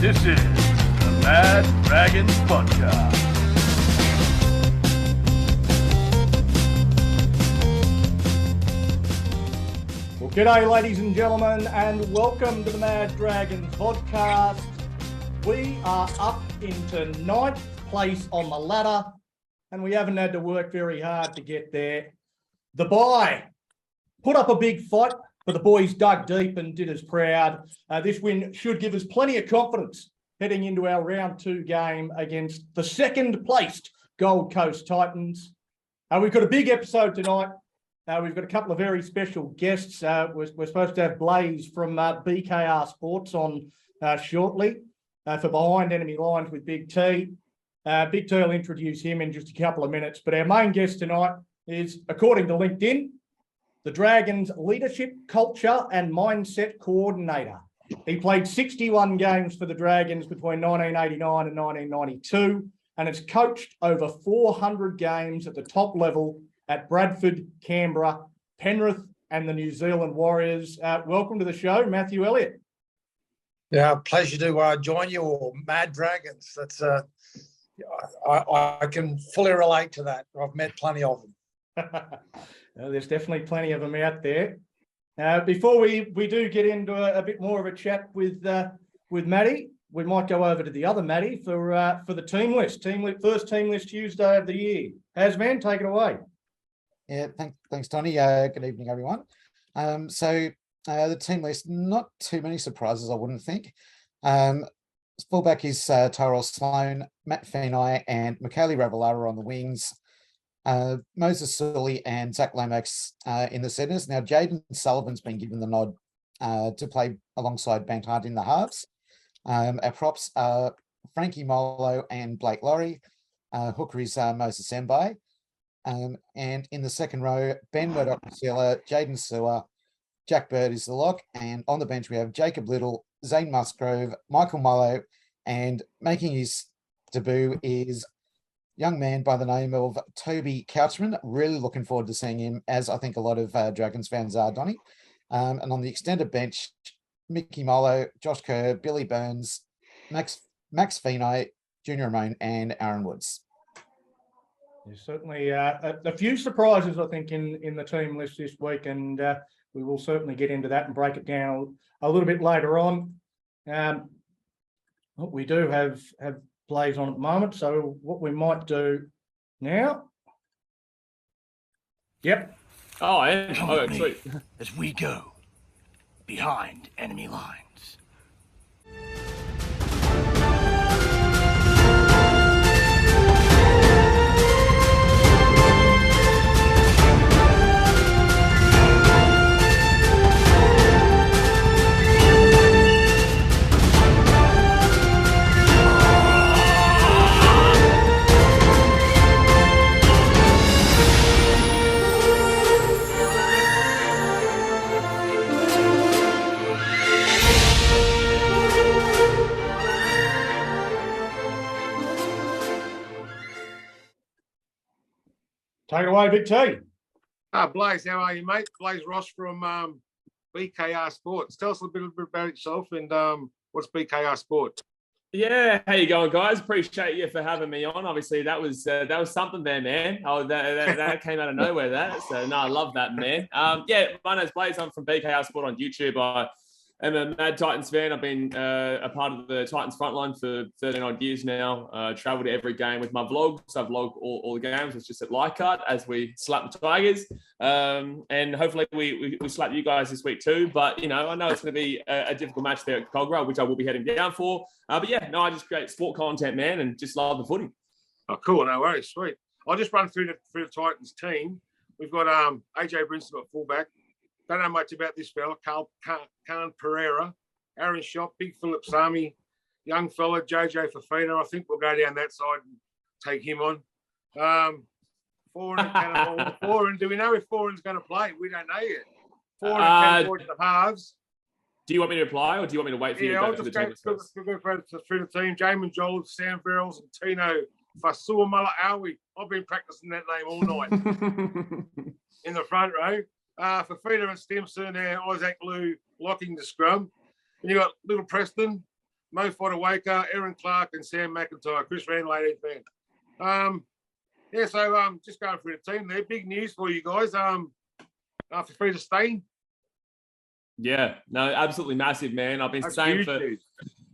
This is the Mad Dragons Podcast. Well, g'day, ladies and gentlemen, and welcome to the Mad Dragons Podcast. We are up into 9th place on the ladder, and we haven't had to work very hard to get there. The bye put up a big fight, but the boys dug deep and did us proud. This win should give us plenty of confidence heading into our round 2 game against the second placed Gold Coast Titans. We've got a big episode tonight. We've got a couple of very special guests. We're supposed to have Blaze from BKR Sports on shortly for Behind Enemy Lines with Big T. Big T will introduce him in just a couple of minutes. But our main guest tonight is, according to LinkedIn, the Dragons Leadership, Culture and Mindset Coordinator. He played 61 games for the Dragons between 1989 and 1992 and has coached over 400 games at the top level at Bradford, Canberra, Penrith and the New Zealand Warriors. Welcome to the show, Matthew Elliott. Yeah, pleasure to join you all, Mad Dragons. That's I can fully relate to that. I've met plenty of them. There's definitely plenty of them out there. Before we do get into a bit more of a chat with Matty, we might go over to the other Matty for the team list. First team list Tuesday of the year. Man, take it away. Yeah, thanks, Tony. Good evening, everyone. So the team list, not too many surprises, I wouldn't think. Fullback is Tyrell Sloan, Matt Feeney and Michaeli Ravalawa on the wings. Moses Sully and Zach Lomax in the centres. Now, Jaden Sullivan's been given the nod to play alongside Bant Hunt in the halves. Our props are Frankie Molo and Blake Laurie. Hooker is Moses Mbai. And in the second row, Ben Murdoch-Masila, Jaden Sewer, Jack Bird is the lock. And on the bench, we have Jacob Little, Zane Musgrove, Michael Mullo, and making his debut is young man by the name of Toby Couchman. Really looking forward to seeing him, as I think a lot of Dragons fans are, Donny. And on the extended bench, Mickey Molo, Josh Kerr, Billy Burns, Max Feeney, Junior Ramone, and Aaron Woods. There's certainly a few surprises, I think, in the team list this week, and we will certainly get into that and break it down a little bit later on. We do have plays on at the moment, so what we might do now. Yep. Oh, sweet. As we go behind enemy lines. Take it away, Big T. Blaze, how are you, mate? Blaze Ross from BKR Sports. Tell us a little bit about yourself and what's BKR Sport? Yeah, how you going, guys? Appreciate you for having me on. Obviously, that was something there, man. Oh, that came out of nowhere. So no, I love that, man. Yeah, my name's Blaze. I'm from BKR Sport on YouTube. I'm a mad Titans fan. I've been a part of the Titans frontline for 13 odd years now. Traveled to every game with my vlogs. I vlog all the games. It's just at Leichhardt as we slap the Tigers. And hopefully we slap you guys this week too. But, I know it's going to be a difficult match there at Cogra, which I will be heading down for. But yeah, no, I just create sport content, man, and just love the footy. Oh, cool. No worries. Sweet. I'll just run through the Titans team. We've got AJ Brinson at fullback. Don't know much about this fella, Khan Pereira, Aaron Shott, Big Philip Sami, young fella, JJ Fafita. I think we'll go down that side and take him on. Foreign, do we know if Foreign's going to play? We don't know yet. Foreign and 10 forward to halves. Do you want me to reply or do you want me to wait for you to go through the team? Through the team. Jamin Joel, Sam Verrills and Tino Fasuamala Awi. I've been practicing that name all night. In the front row. Fafita and Stimson and Isaac Liu locking the scrum. And you got Little Preston, Mo Fodawaker, Aaron Clark, and Sam McIntyre. Chris Randall, 18th man. So just going through the team there. Big news for you guys. After Peter Stein. Yeah, no, absolutely massive, man. I've been That's saying huge for news.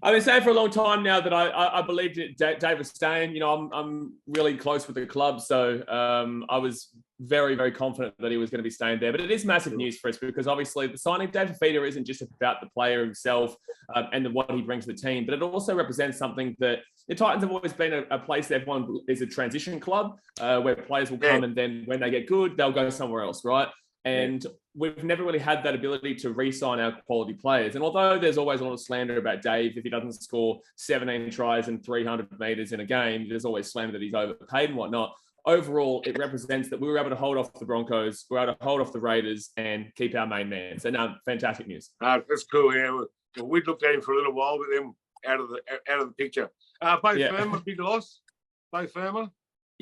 I've been saying for a long time now that I believed Dave was staying. You know, I'm really close with the club, so I was very, very confident that he was going to be staying there. But it is massive news for us because obviously the signing of David Fifita isn't just about the player himself and what he brings to the team, but it also represents something that the Titans have always been a place that everyone is a transition club where players will come and then when they get good, they'll go somewhere else, right? And we've never really had that ability to re-sign our quality players. And although there's always a lot of slander about Dave, if he doesn't score 17 tries and 300 metres in a game, there's always slander that he's overpaid and whatnot. Overall, it represents that we were able to hold off the Broncos, we were able to hold off the Raiders and keep our main man. So, no, fantastic news. That's cool, yeah. We'd looked at him for a little while, but then out of the picture. Firma, big loss. Bo Firma.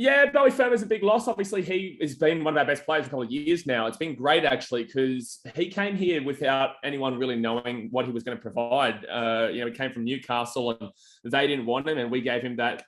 Yeah, Bowie Firma's a big loss. Obviously, he has been one of our best players for a couple of years now. It's been great, actually, because he came here without anyone really knowing what he was going to provide. He came from Newcastle and they didn't want him, and we gave him that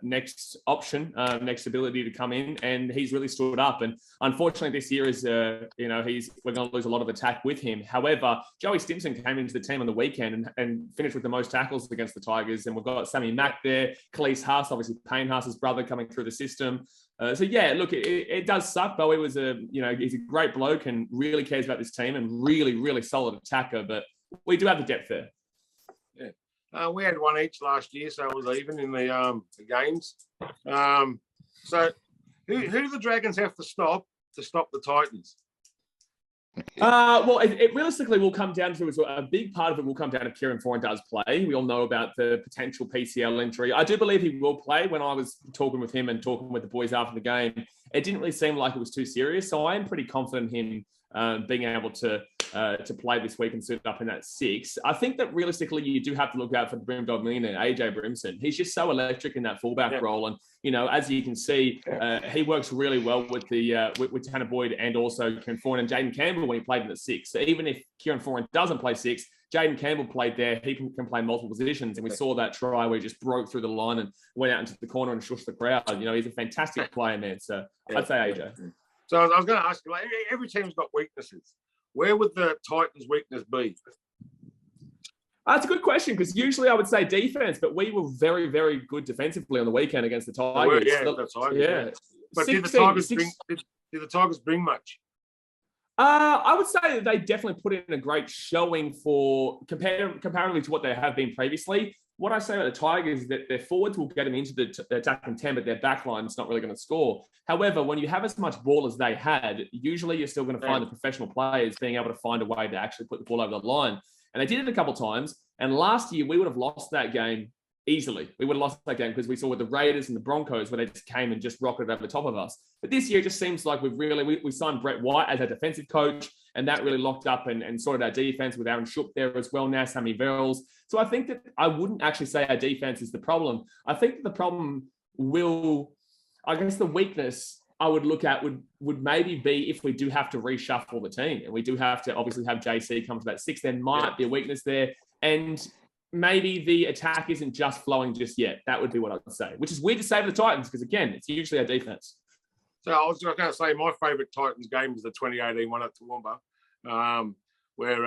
next option, next ability to come in, and he's really stood up. And unfortunately, this year is, we're going to lose a lot of attack with him. However, Joey Stimson came into the team on the weekend and finished with the most tackles against the Tigers, and we've got Sammy Mack there, Khalees Haas, obviously Payne Haas's brother, coming through the system. Look, it does suck. Bowie was he's a great bloke and really cares about this team and really, really solid attacker, but we do have the depth there. Yeah. We had one each last year, so it was even in the games. So who do the Dragons have to stop the Titans? It realistically will come down to a big part of it will come down to Kieran Foran does play. We all know about the potential PCL injury. I do believe he will play. When I was talking with him and talking with the boys after the game, it didn't really seem like it was too serious. So I am pretty confident in him being able to play this week and suit up in that 6. I think that realistically you do have to look out for the Brimdog millionaire, AJ Brimson. He's just so electric in that fullback role, and as you can see, he works really well with with Tanner Boyd and also Kieran Foran and Jaden Campbell when he played in the 6. So even if Kieran Foran doesn't play 6, Jaden Campbell played there. He can play multiple positions, and we saw that try where he just broke through the line and went out into the corner and shushed the crowd. He's a fantastic player, man. So I'd say AJ. So I was going to ask you, every team's got weaknesses. Where would the Titans' weakness be? That's a good question, because usually I would say defense, but we were very, very good defensively on the weekend against the Tigers. The Tigers. But did the Tigers bring much? I would say that they definitely put in a great showing comparatively to what they have been previously. What I say about the Tigers is that their forwards will get them into the attacking 10, but their back line is not really going to score. However, when you have as much ball as they had, usually you're still going to find the professional players being able to find a way to actually put the ball over the line. And they did it a couple of times. And last year, we would have lost that game easily. We would have lost that game because we saw with the Raiders and the Broncos where they just came and just rocketed over the top of us. But this year, it just seems like we signed Brett White as our defensive coach, and that really locked up and sorted our defense with Aaron Shook there as well, now Sammy Verrills. So I think that I wouldn't actually say our defense is the problem. I think that the problem the weakness I would look at would maybe be if we do have to reshuffle the team and we do have to obviously have JC come to that 6, there might be a weakness there. And maybe the attack isn't just flowing just yet. That would be what I would say, which is weird to say for the Titans because, again, it's usually our defense. So I was going to say my favourite Titans game was the 2018 one at Toowoomba, where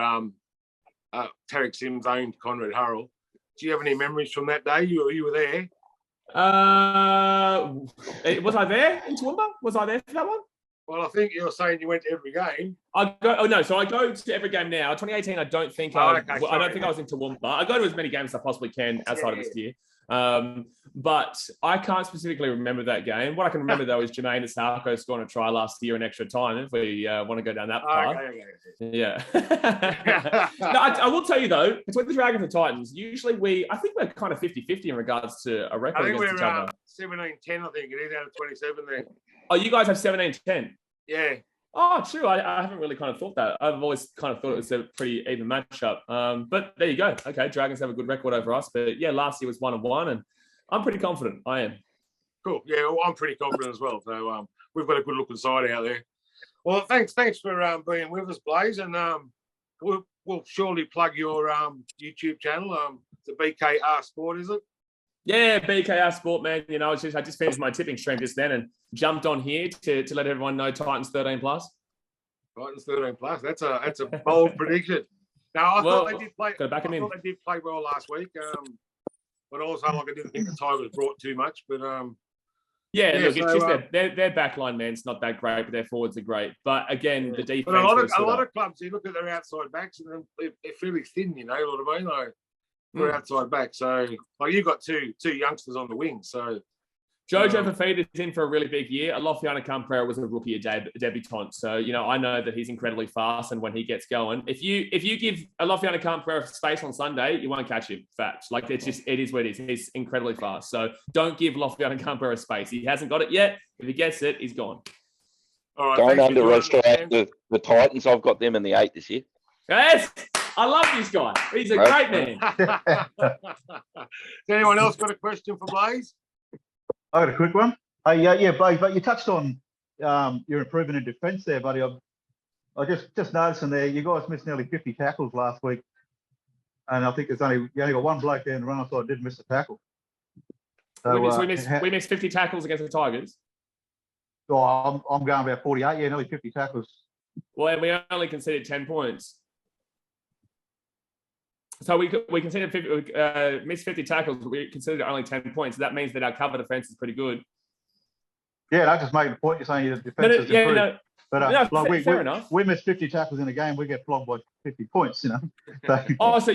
Tarek Sims owned Conrad Hurrell. Do you have any memories from that day? You were there? Was I there in Toowoomba? Was I there for that one? Well, I think you were saying you went to every game. So I go to every game now. 2018, I don't think I was in Toowoomba. I go to as many games as I possibly can outside of this year. But I can't specifically remember that game. What I can remember, though, is Jermaine Asako scoring a try last year in extra time, if we want to go down that path. Yeah. No, I will tell you, though, between the Dragons and the Titans, usually I think we're kind of 50-50 in regards to a record against each other. 17-10, I think it is, out of 27 there. Oh, you guys have 17-10? Yeah. Oh, true. I haven't really kind of thought that. I've always kind of thought it was a pretty even matchup. But there you go. Okay, Dragons have a good record over us. But yeah, last year was 1-1, and I'm pretty confident. I am. Cool. Yeah, well, I'm pretty confident as well. So we've got a good looking side out there. Well, thanks for being with us, Blaze, and we'll surely plug your YouTube channel. The BKR Sport, is it? Yeah, BKR Sport, man. You know, I just finished my tipping stream just then and jumped on here to let everyone know Titans 13+. Titans 13+. That's a bold prediction. Now, I thought they did play. I thought they did play well last week. But also, like, I didn't think the Tigers brought too much. But look, it's just their backline, man. It's not that great, but their forwards are great. But again, the defense. But a lot of clubs, you look at their outside backs, and they're fairly thin. You know what I mean? Like, for outside back. So, like, you've got two youngsters on the wing. So, Jojo Fafita's in for a really big year. Alofiana Camprera was a rookie debutant. So, you know, I know that he's incredibly fast, and when he gets going, if you give Alofiana Camprera space on Sunday, you won't catch him. Fact. Like, it is what it is. He's incredibly fast. So don't give Alofiana Camprera space. He hasn't got it yet. If he gets it, he's gone. All right, don't underestimate the Titans. I've got them in the 8 this year. Yes, I love this guy. He's a great man. Has anyone else got a question for Blaze? I got a quick one. Yeah, Blaze, but you touched on your improvement in defence there, buddy. I just noticing there, you guys missed nearly 50 tackles last week, and I think you only got one bloke there in the run, so I did miss a tackle. So, we missed 50 tackles against the Tigers. Oh, I'm going about 48. Yeah, nearly 50 tackles. Well, we only conceded 10 points. So we considered missed 50 tackles, but we considered only 10 points. That means that our cover defense is pretty good. Yeah, I just made the point. You're saying your defense is improved. No, but fair enough. We miss 50 tackles in a game, we get flogged by 50 points, you know. So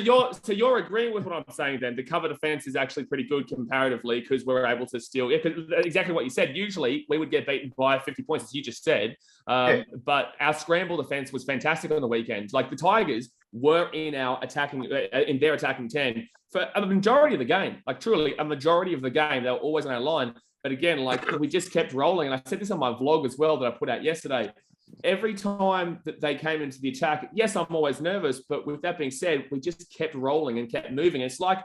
you're agreeing with what I'm saying then. The cover defense is actually pretty good comparatively because we're able to steal. Yeah, exactly what you said. Usually we would get beaten by 50 points, as you just said. But our scramble defense was fantastic on the weekend. Like, the Tigers were in their attacking 10 for a majority of the game. Like, truly a majority of the game, they were always on our line. But again, like, we just kept rolling. And I said this on my vlog as well that I put out yesterday. Every time that they came into the attack, yes, I'm always nervous. But with that being said, we just kept rolling and kept moving. It's like,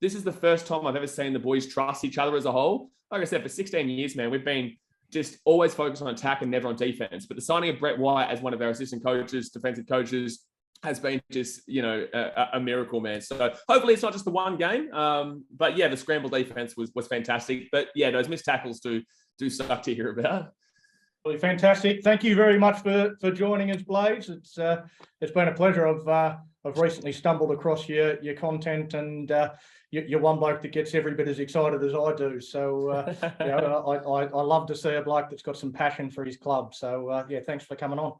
this is the first time I've ever seen the boys trust each other as a whole. Like I said, for 16 years, man, we've been just always focused on attack and never on defense. But the signing of Brett White as one of our assistant coaches, defensive coaches, has been just, you know, a miracle, man. So hopefully it's not just the one game. But yeah, the scramble defense was fantastic. But yeah, those missed tackles do suck to hear about. Well, fantastic. Thank you very much for joining us, Blaze. It's been a pleasure. I've recently stumbled across your content, and you're one bloke that gets every bit as excited as I do. So you know, I love to see a bloke that's got some passion for his club. So yeah, thanks for coming on.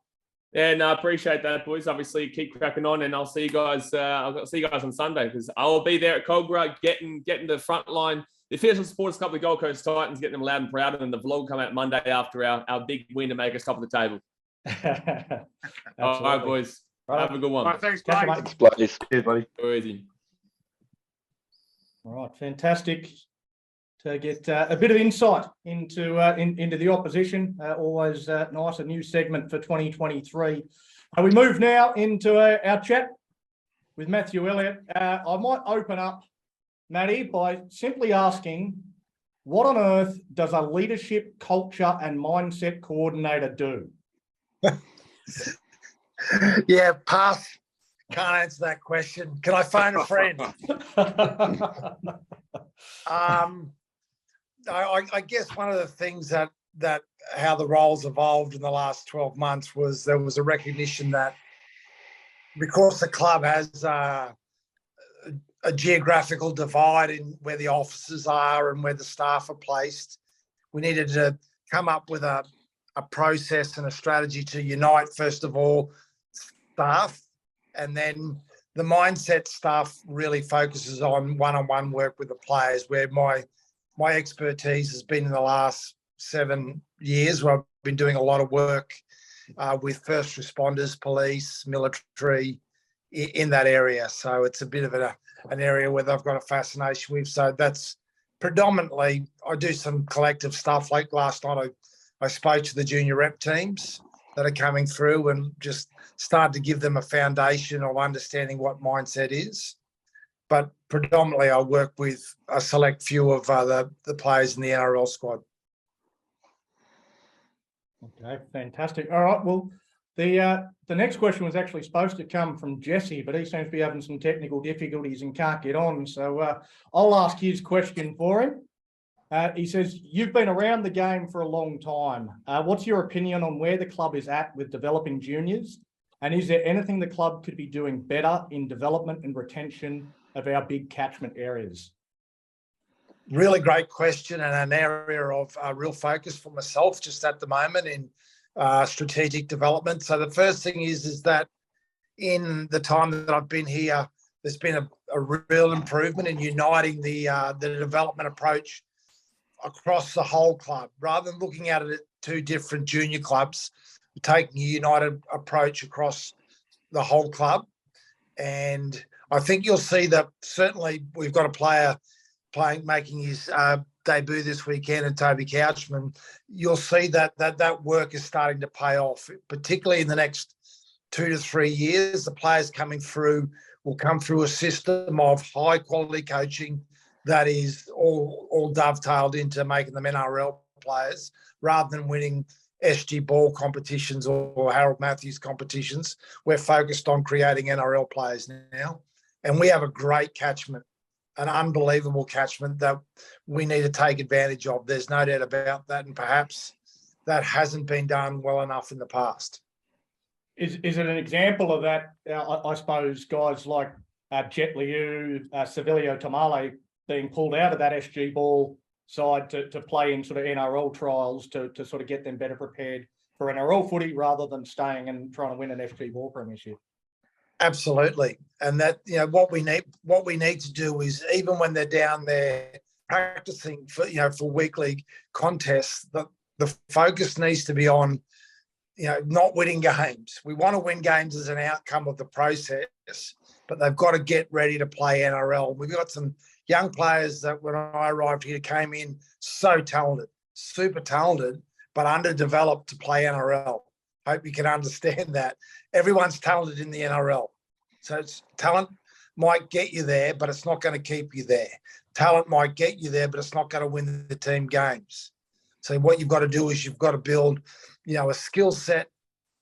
Yeah, no, I appreciate that, boys. Obviously, keep cracking on, and I'll see you guys. I'll see you guys on Sunday because I'll be there at Cogra getting the front line. The official Sports Club, the Gold Coast Titans, getting them loud and proud, and then the vlog will come out Monday after our big win to make us top of the table. All right, boys. Right. Have a good one. All right, thanks, Blaze. Cheers, buddy. Easy. All right, fantastic to get a bit of insight into the opposition. Always nice, a new segment for 2023. We move now into our chat with Matthew Elliott. I might open up, Matty, by simply asking, what on earth does a leadership, culture and mindset coordinator do? Yeah, pass. Can't answer that question. Can I phone a friend? I guess one of the things that how the roles evolved in the last 12 months was there was a recognition that because the club has a geographical divide in where the offices are and where the staff are placed, we needed to come up with a process and a strategy to unite, first of all, staff, and then the mindset stuff really focuses on one-on-one work with the players, where my expertise has been in the last 7 years, where I've been doing a lot of work with first responders, police, military, in that area. So it's a bit of an area where I've got a fascination with. So that's predominantly, I do some collective stuff. Like last night, I spoke to the junior rep teams that are coming through and just started to give them a foundation of understanding what mindset is. But predominantly, I work with a select few of the players in the NRL squad. Okay, fantastic. All right, well, The next question was actually supposed to come from Jesse, but he seems to be having some technical difficulties and can't get on. So I'll ask his question for him. He says, you've been around the game for a long time. What's your opinion on where the club is at with developing juniors? And is there anything the club could be doing better in development and retention of our big catchment areas? Really great question, and an area of real focus for myself just at the moment in strategic development. So the first thing is that in the time that I've been here, there's been a real improvement in uniting the development approach across the whole club, rather than looking at it at two different junior clubs, taking a united approach across the whole club. And I think you'll see that certainly we've got a player making his debut this weekend, and Toby Couchman. You'll see that work is starting to pay off, particularly in the next 2 to 3 years. The players coming through will come through a system of high quality coaching that is all dovetailed into making them NRL players, rather than winning SG ball competitions or Harold Matthews competitions. We're focused on creating NRL players now, and we have a great catchment, an unbelievable catchment that we need to take advantage of. There's no doubt about that, and perhaps that hasn't been done well enough in the past. Is it an example of that? I suppose guys like Jet Liu, Sevilio Tamale being pulled out of that SG ball side to play in sort of NRL trials to sort of get them better prepared for NRL footy, rather than staying and trying to win an SG ball premiership. Absolutely. And that, what we need to do is, even when they're down there practicing for weekly contests, the focus needs to be on, not winning games. We want to win games as an outcome of the process, but they've got to get ready to play NRL. We've got some young players that when I arrived here came in so talented, super talented, but underdeveloped to play NRL. Hope you can understand that. Everyone's talented in the NRL. So talent might get you there, but it's not going to keep you there. Talent might get you there, but it's not going to win the team games. So what you've got to do is you've got to build, a skill set,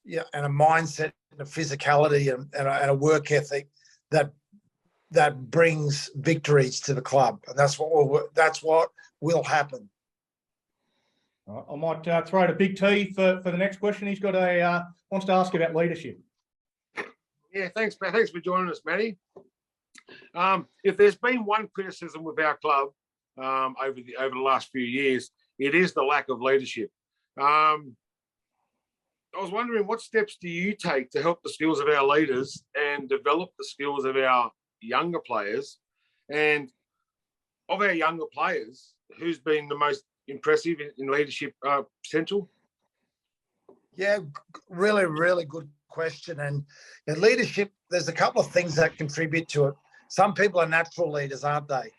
and a mindset and a physicality and a work ethic that brings victories to the club. And that's what will happen. I might throw to Big T for the next question. He's got wants to ask about leadership. Yeah, thanks for joining us, Matty. If there's been one criticism with our club over the last few years, it is the lack of leadership. I was wondering, what steps do you take to help the skills of our leaders and develop the skills of our younger players? And of our younger players, who's been the most impressive in leadership potential? Yeah, really, really good question. And in leadership, there's a couple of things that contribute to it. Some people are natural leaders, aren't they?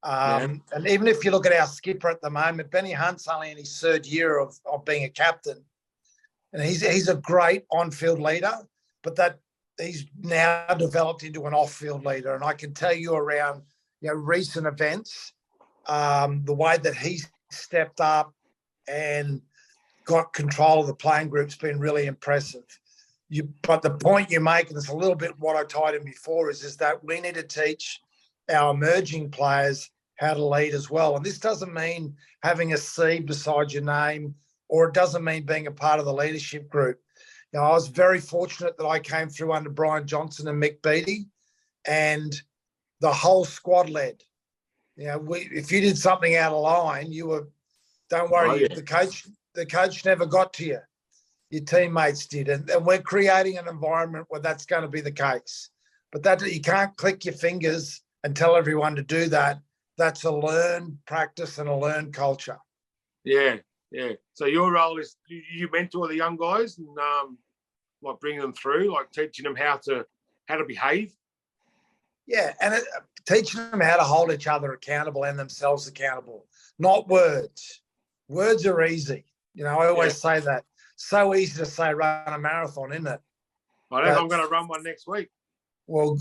And even if you look at our skipper at the moment, Benny Hunt's only in his 3rd year of being a captain. And he's a great on-field leader, but that he's now developed into an off-field leader. And I can tell you around recent events, the way that he's stepped up and got control of the playing group's been really impressive. But the point you make, and it's a little bit what I tied in before, is that we need to teach our emerging players how to lead as well. And this doesn't mean having a C beside your name, or it doesn't mean being a part of the leadership group. I was very fortunate that I came through under Brian Johnson and Mick Beattie, and the whole squad led. If you did something out of line, don't worry, the coach never got to you. Your teammates did. And we're creating an environment where that's going to be the case. But that you can't click your fingers and tell everyone to do that. That's a learned practice and a learned culture. Yeah. So your role is you mentor the young guys and like bringing them through, like teaching them how to behave. Yeah, and teaching them how to hold each other accountable and themselves accountable, not words. Words are easy. I always say that. So easy to say run a marathon, isn't it? I know I'm going to run one next week. Well,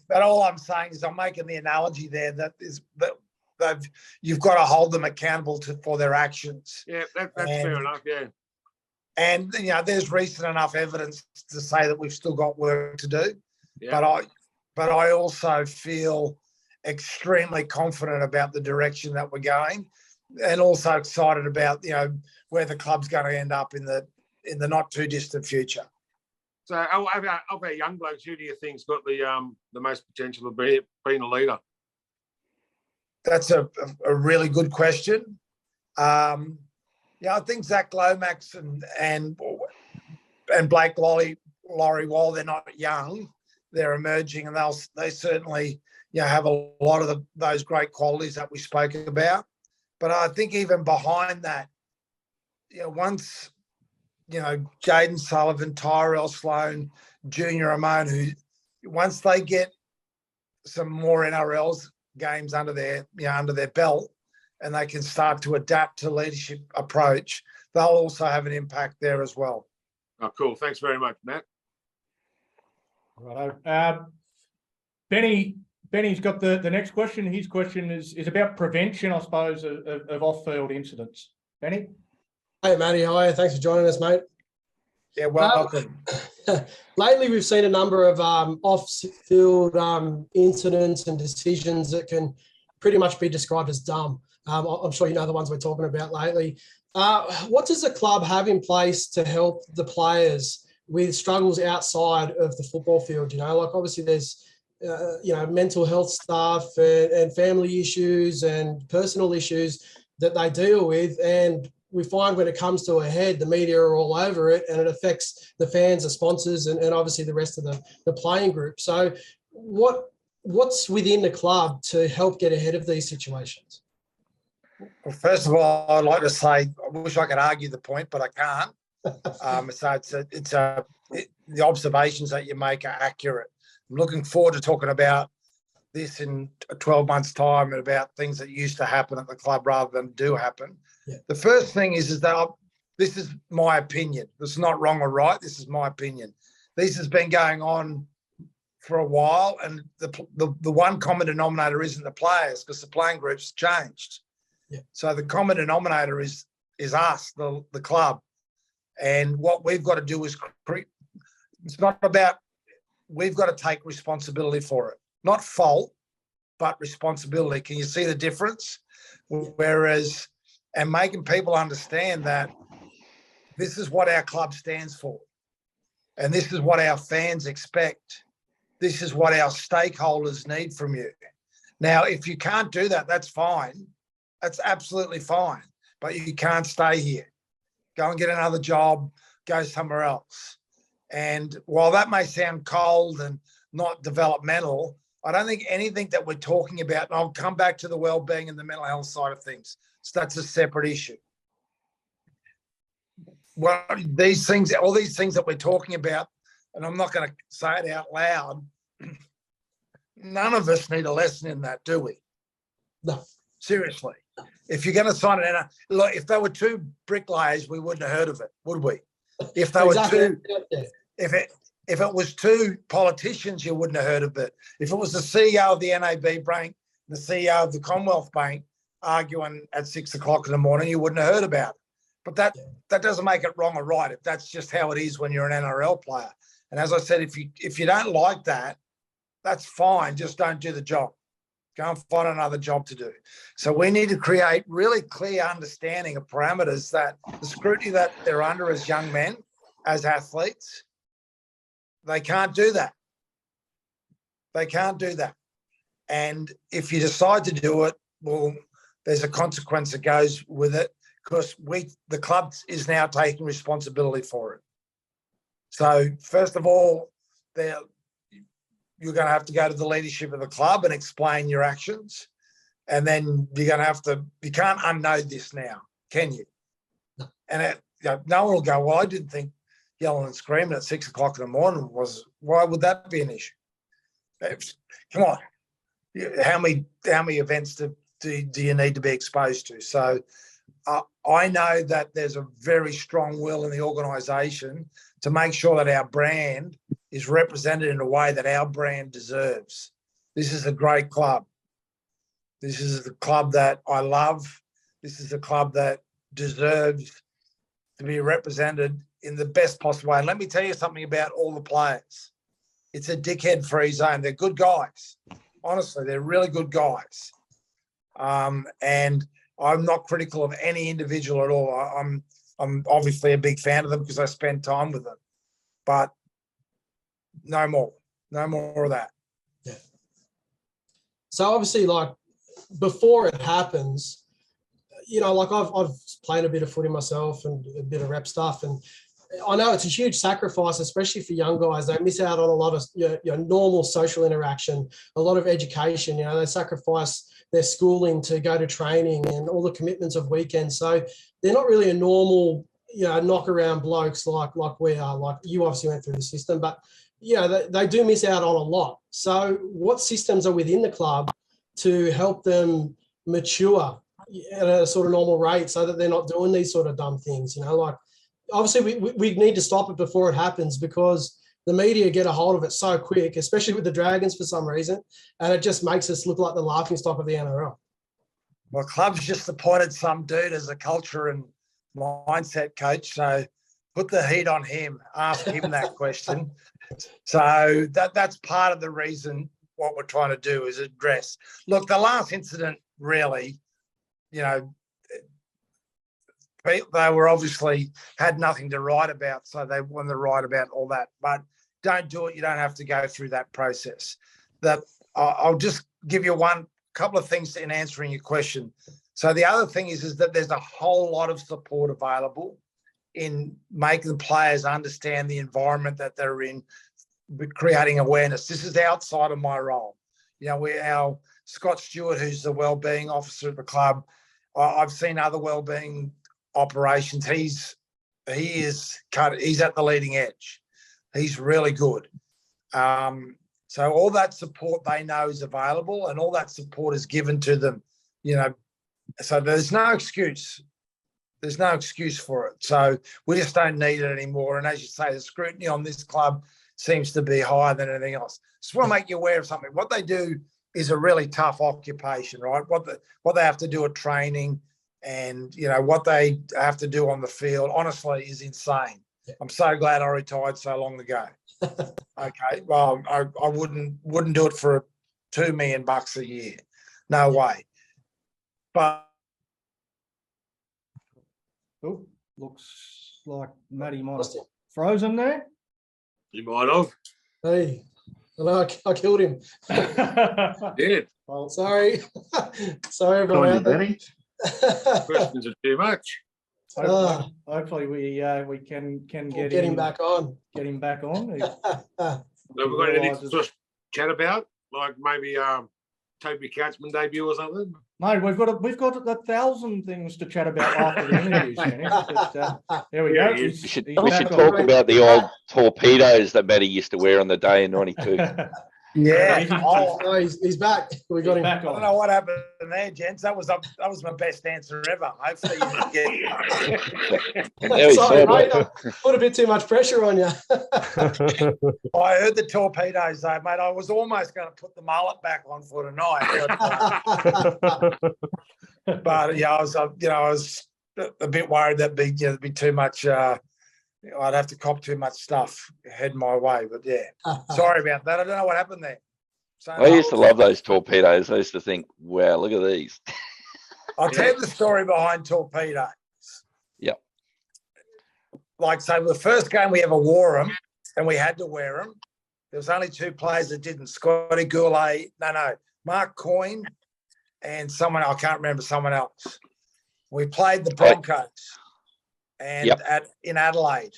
but all I'm saying is I'm making the analogy there that you've got to hold them accountable for their actions. Yeah, that's fair enough, yeah. And, there's recent enough evidence to say that we've still got work to do. Yeah. But I also feel extremely confident about the direction that we're going, and also excited about, where the club's going to end up in the not too distant future. So of our young blokes, who do you think's got the most potential of being a leader? That's a really good question. I think Zach Lomax and Blake Laurie, while they're not young, they're emerging, and they certainly have a lot of those great qualities that we spoke about. But I think even behind that, once Jaden Sullivan, Tyrell Sloan, Junior Amon, who once they get some more NRLs games under their belt, and they can start to adapt to leadership approach, they'll also have an impact there as well. Oh, cool. Thanks very much, Matt. Righto. Benny's got the next question. His question is about prevention, I suppose, of off-field incidents. Benny? Hey, Matty. How are you? Thanks for joining us, mate. Yeah, welcome. Lately, we've seen a number of off-field incidents and decisions that can pretty much be described as dumb. I'm sure you know the ones we're talking about lately. What does the club have in place to help the players with struggles outside of the football field? Obviously there's, mental health stuff and family issues and personal issues that they deal with. And we find when it comes to a head, the media are all over it, and it affects the fans, the sponsors, and obviously the rest of the playing group. So what's within the club to help get ahead of these situations? Well, first of all, I'd like to say I wish I could argue the point, but I can't. So the observations that you make are accurate. I'm looking forward to talking about this in 12 months' time and about things that used to happen at the club rather than do happen. Yeah. The first thing is that this is my opinion. This is not wrong or right. This is my opinion. This has been going on for a while, and the one common denominator isn't the players, because the playing group's changed. Yeah. So the common denominator is us, the club. And what we've got to do is it's not about, we've got to take responsibility for it. Not fault, but responsibility. Can you see the difference? Whereas, and making people understand that this is what our club stands for. And this is what our fans expect. This is what our stakeholders need from you. Now, if you can't do that, that's fine. That's absolutely fine. But you can't stay here. Go and get another job, go somewhere else. And while that may sound cold and not developmental, I don't think anything that we're talking about, and I'll come back to the well-being and the mental health side of things, so that's a separate issue. Well, all these things that we're talking about, and I'm not going to say it out loud, none of us need a lesson in that, do we? No. Seriously. If you're going to sign it, look, if there were two bricklayers, we wouldn't have heard of it, would we? If there were two, if it was two politicians, you wouldn't have heard of it. If it was the CEO of the NAB Bank, the CEO of the Commonwealth Bank arguing at 6 o'clock in the morning, you wouldn't have heard about it. But that doesn't make it wrong or right. If that's just how it is when you're an NRL player. And as I said, if you don't like that, that's fine. Just don't do the job. Go and find another job to do. So we need to create really clear understanding of parameters that the scrutiny that they're under as young men, as athletes, they can't do that. They can't do that. And if you decide to do it, well, there's a consequence that goes with it, because the club is now taking responsibility for it. So first of all, you're going to have to go to the leadership of the club and explain your actions. And then you're going to have to, you can't unknow this now, can you? And no one will go, well, I didn't think yelling and screaming at 6 o'clock in the morning why would that be an issue? Come on. How many events do you need to be exposed to? So I know that there's a very strong will in the organisation to make sure that our brand is represented in a way that our brand deserves. This is a great club. This is the club that I love. This is a club that deserves to be represented in the best possible way. And let me tell you something about all the players. It's a dickhead-free zone. They're good guys. Honestly, they're really good guys. And I'm not critical of any individual at all. I'm obviously a big fan of them because I spend time with them. But no more of that. Yeah. So obviously, like before it happens, you know, like I've played a bit of footy myself and a bit of rep stuff, and I know it's a huge sacrifice, especially for young guys. They miss out on a lot of normal social interaction, a lot of education. You know, they sacrifice their schooling to go to training and all the commitments of weekends. So they're not really a normal, knock around blokes like we are. Like you obviously went through the system, but they do miss out on a lot. So what systems are within the club to help them mature at a sort of normal rate so that they're not doing these sort of dumb things? Like obviously we need to stop it before it happens, because the media get a hold of it so quick, especially with the Dragons for some reason, and it just makes us look like the laughingstock of the NRL. Well, club's just appointed some dude as a culture and mindset coach, so put the heat on him, ask him that question. So that's part of the reason what we're trying to do is address. Look, the last incident really, they were obviously had nothing to write about, so they wanted to write about all that. But don't do it. You don't have to go through that process. I'll just give you couple of things in answering your question. So the other thing is that there's a whole lot of support available in making the players understand the environment that they're in, creating awareness. This is outside of my role. Our Scott Stewart, who's the wellbeing officer at the club, I've seen other wellbeing operations. He's at the leading edge. He's really good. So all that support they know is available, and all that support is given to them. So there's no excuse. There's no excuse for it. So we just don't need it anymore. And as you say, the scrutiny on this club seems to be higher than anything else. Just want to make you aware of something. What they do is a really tough occupation, right? What they have to do at training and, what they have to do on the field, honestly, is insane. I'm so glad I retired so long ago. Okay, well, I wouldn't do it for $2 million a year. No way. But looks like Matty might have frozen there. You might have. Hey, I killed him. Did. Well, sorry. Sorry, everyone. Questions are too much. Hopefully we can get him back on. Get him back on. Have we got anything to just chat about? Like maybe Toby Katzman debut or something? Mate, we've got 1,000 things to chat about after the interviews. There we go. We should talk about the old torpedoes that Matty used to wear on the day in '92. Yeah, he's back. We got him back on. I don't know what happened there, gents. That was my best answer ever. Hopefully you get it. Sorry, mate, I put a bit too much pressure on you. I heard the torpedoes though, mate. I was almost going to put the mullet back on for tonight. But I was a bit worried that'd be too much. I'd have to cop too much stuff heading my way, but sorry about that. I don't know what happened there. So, I used to love those torpedoes. I used to think, wow, look at these. I'll tell you the story behind torpedoes. Yep. So the first game we ever wore them, and we had to wear them. There was only 2 players that didn't. Scotty Goulet, Mark Coyne, and someone else. We played the Broncos. And in Adelaide.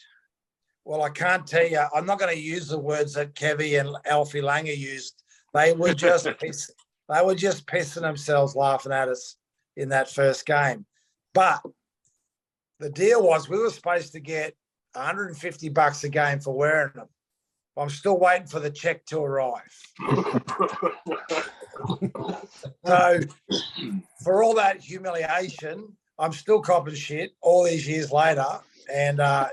Well, I can't tell you, I'm not going to use the words that Kevy and Alfie Langer used. They were just pissing themselves laughing at us in that first game. But the deal was we were supposed to get $150 a game for wearing them. I'm still waiting for the check to arrive. So for all that humiliation, I'm still copping shit all these years later, and no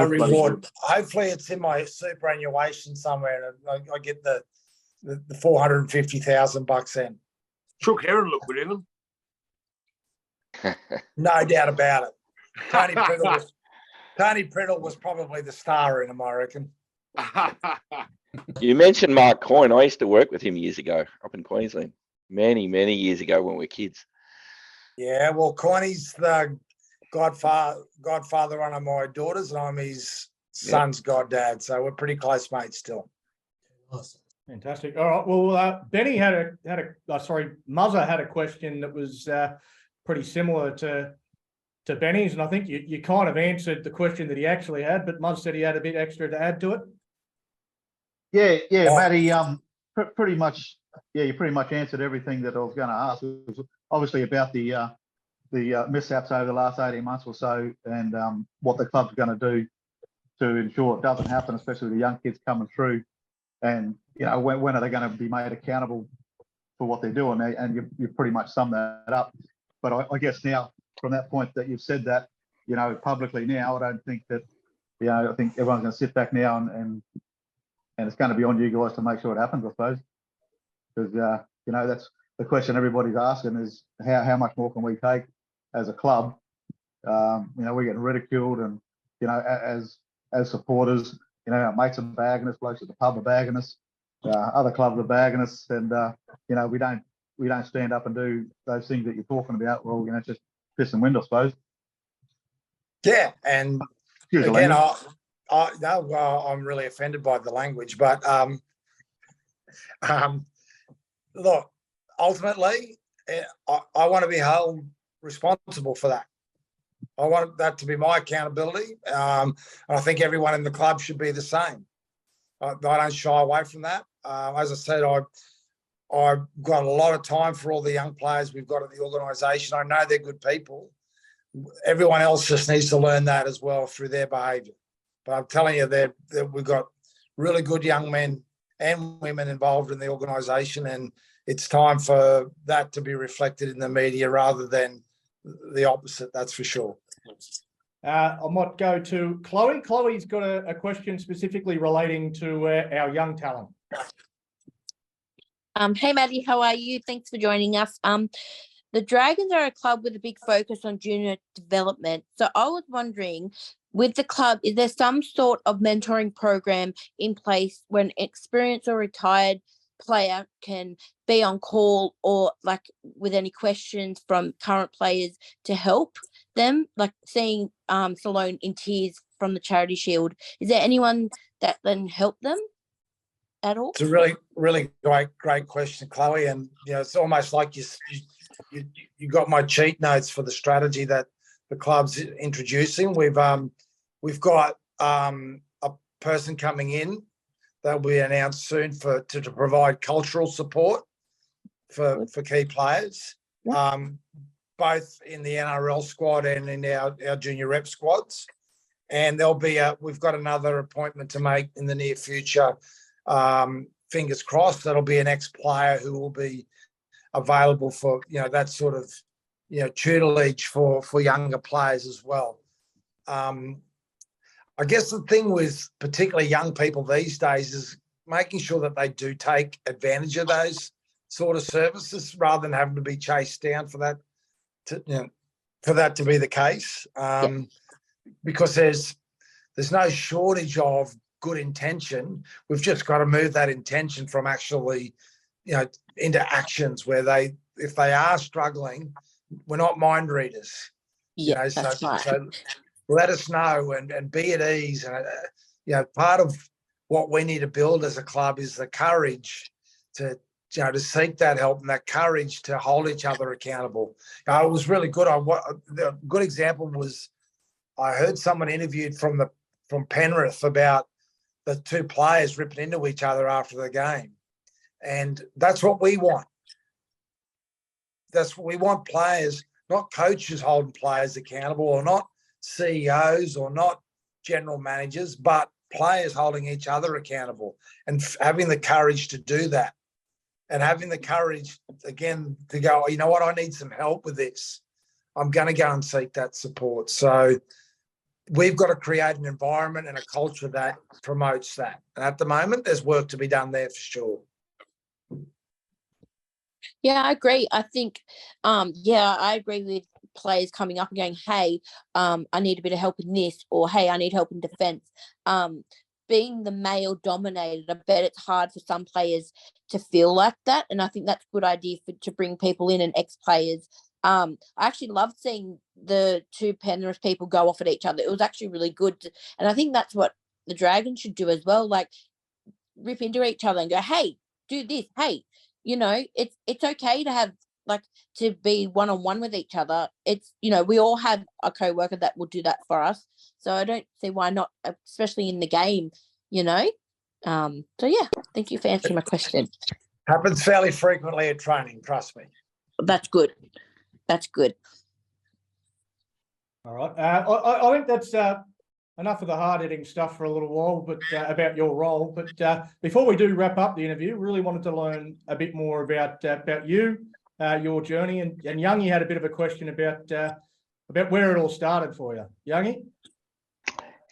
reward. Hopefully, it's in my superannuation somewhere, and I get the $450,000 in. Chuck Heron looked good in them. No doubt about it. Tony Priddle was probably the star in him, I reckon. You mentioned Mark Coyne. I used to work with him years ago up in Queensland. Many years ago when we were kids. Yeah, well, Coyne's the godfather one of my daughters, and I'm his son's goddad. So we're pretty close mates still. Awesome. Fantastic. All right. Well, Benny Muzzer had a question that was pretty similar to Benny's, and I think you kind of answered the question that he actually had, but Muzz said he had a bit extra to add to it. Yeah, Matty. Pretty much. Yeah, you pretty much answered everything that I was going to ask. It was obviously about the mishaps over the last 18 months or so, and what the club's going to do to ensure it doesn't happen, especially with the young kids coming through. And when are they going to be made accountable for what they're doing? And you pretty much summed that up. But I guess now, from that point that you've said that, publicly now, I don't think that, I think everyone's going to sit back now and it's going to be on you guys to make sure it happens, I suppose. Because, that's the question everybody's asking is how much more can we take as a club? We're getting ridiculed and, as supporters, our mates are bagging us, blokes at the pub are bagging us, other clubs are bagging us, and, we don't stand up and do those things that you're talking about. Well, just piss and wind, I suppose. Yeah, and again, I'm really offended by the language, but look, ultimately, I want to be held responsible for that. I want that to be my accountability. And I think everyone in the club should be the same. I don't shy away from that. As I said, I've got a lot of time for all the young players we've got at the organisation. I know they're good people. Everyone else just needs to learn that as well through their behaviour. But I'm telling you that we've got really good young men and women involved in the organisation, and it's time for that to be reflected in the media rather than the opposite, that's for sure. I might go to Chloe. Chloe's got a question specifically relating to our young talent. Hey, Maddie, how are you? Thanks for joining us. The Dragons are a club with a big focus on junior development. So I was wondering, with the club, is there some sort of mentoring program in place when an experienced or retired player can be on call, or like with any questions from current players to help them, like seeing Salone in tears from the Charity Shield? Is there anyone that can help them at all? It's a really great question, Chloe. And it's almost like you got my cheat notes for the strategy that the club's introducing. We've got a person coming in that will be announced soon to provide cultural support for key players, both in the NRL squad and in our junior rep squads. And we've got another appointment to make in the near future. Fingers crossed, that'll be an ex-player who will be available for that sort of tutelage for younger players as well. I guess the thing with particularly young people these days is making sure that they do take advantage of those sort of services rather than having to be chased down for that to be the case. Because there's no shortage of good intention. We've just got to move that intention from actually, into actions where if they are struggling, we're not mind readers. Yeah, that's right. So let us know and be at ease. And, part of what we need to build as a club is the courage to seek that help and that courage to hold each other accountable. It was really good. A good example was I heard someone interviewed from Penrith about the two players ripping into each other after the game. And that's what we want. That's what we want, players, not coaches holding players accountable, or not CEOs or not general managers, but players holding each other accountable and having the courage to do that. And having the courage, again, to go, you know what, I need some help with this. I'm going to go and seek that support. So we've got to create an environment and a culture that promotes that. And at the moment, there's work to be done there for sure. Yeah, I agree. I think, I agree with players coming up and going, hey, I need a bit of help in this, or hey, I need help in defence. Being the male dominated, I bet it's hard for some players to feel like that. And I think that's a good idea to bring people in and ex-players. I actually loved seeing the two Penrith people go off at each other. It was actually really good. And I think that's what the Dragons should do as well. Like, rip into each other and go, hey, do this. Hey, it's okay to have, like, to be one-on-one with each other. It's, we all have a co-worker that will do that for us. So I don't see why not, especially in the game, So yeah, thank you for answering my question. Happens fairly frequently at training, trust me. That's good. That's good. All right. I think that's enough of the hard-hitting stuff for a little while, but about your role. But before we do wrap up the interview, really wanted to learn a bit more about you, your journey. And Youngie had a bit of a question about where it all started for you. Youngie?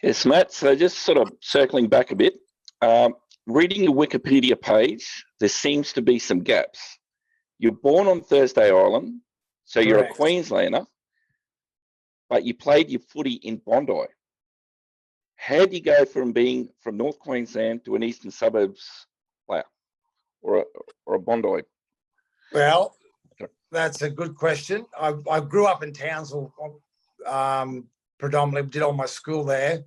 Yes, Matt. So just sort of circling back a bit, reading your Wikipedia page, there seems to be some gaps. You're born on Thursday Island, so you're Correct. a Queenslander, but you played your footy in Bondi. How do you go from being from North Queensland to an Eastern Suburbs player or a Bondi? Well, that's a good question. I grew up in Townsville, predominantly did all my school there.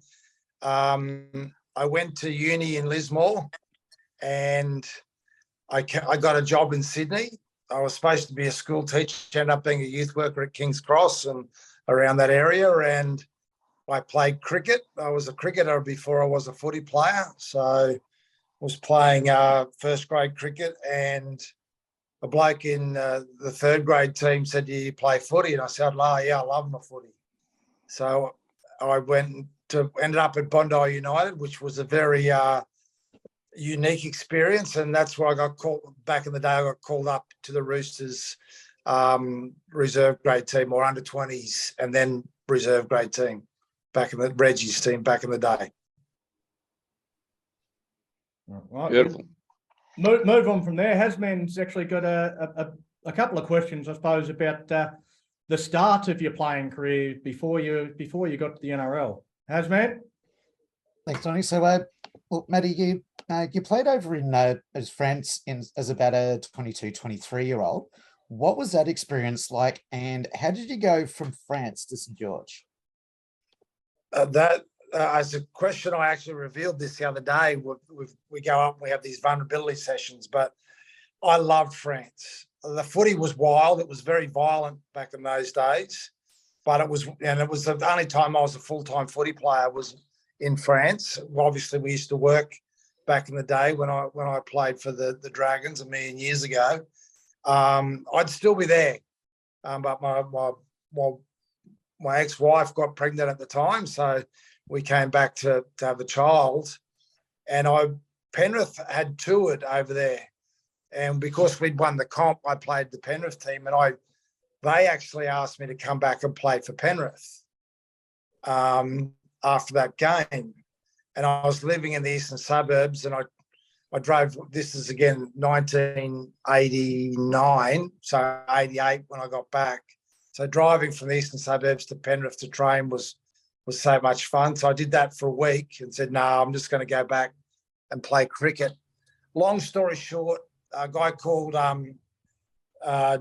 I went to uni in Lismore, and I got a job in Sydney. I was supposed to be a school teacher, ended up being a youth worker at King's Cross and around that area, and I played cricket. I was a cricketer before I was a footy player, so I was playing first grade cricket, and a bloke in the third grade team said, do you play footy? And I said, oh, yeah, I love my footy. So I ended up at Bondi United, which was a very unique experience, and that's where I got called back in the day. I got called up to the Roosters reserve grade team, or under 20s, and then reserve grade team back in the Reggie's team back in the day. Right. Beautiful. Move on from there. Hasman's actually got a couple of questions, I suppose, about the start of your playing career before you got to the NRL. Hasman? Thanks, Tony. So, Matty, you played over in as France as about a 22, 23-year-old. What was that experience like, and how did you go from France to St George? That as a question, I actually revealed this the other day. We go up and we have these vulnerability sessions, but I loved France. The footy was wild. It was very violent back in those days, but it was the only time I was a full-time footy player was in France. Obviously, we used to work back in the day when I played for the Dragons a million years ago. I'd still be there, but my ex-wife got pregnant at the time, so we came back to have a child, and Penrith had toured over there, and because we'd won the comp, I played the Penrith team, and they actually asked me to come back and play for Penrith after that game, and I was living in the eastern suburbs, and I drove. This is again 1989, so 88 when I got back. So driving from the eastern suburbs to Penrith to train was so much fun. So I did that for a week and said, no, I'm just going to go back and play cricket. Long story short, a guy called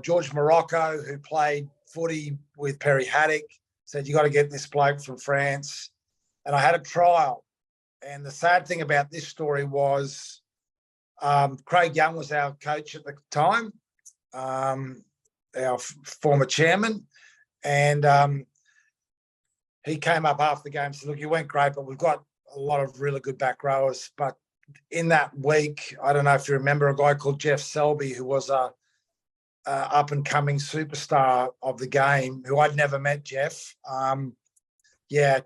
George Morocco, who played footy with Perry Haddock, said, you got to get this bloke from France. And I had a trial. And the sad thing about this story was Craig Young was our coach at the time, our former chairman. And he came up after the game and said, look, you went great, but we've got a lot of really good back rowers. But in that week, I don't know if you remember a guy called Jeff Selby, who was a up-and-coming superstar of the game, who I'd never met, Jeff.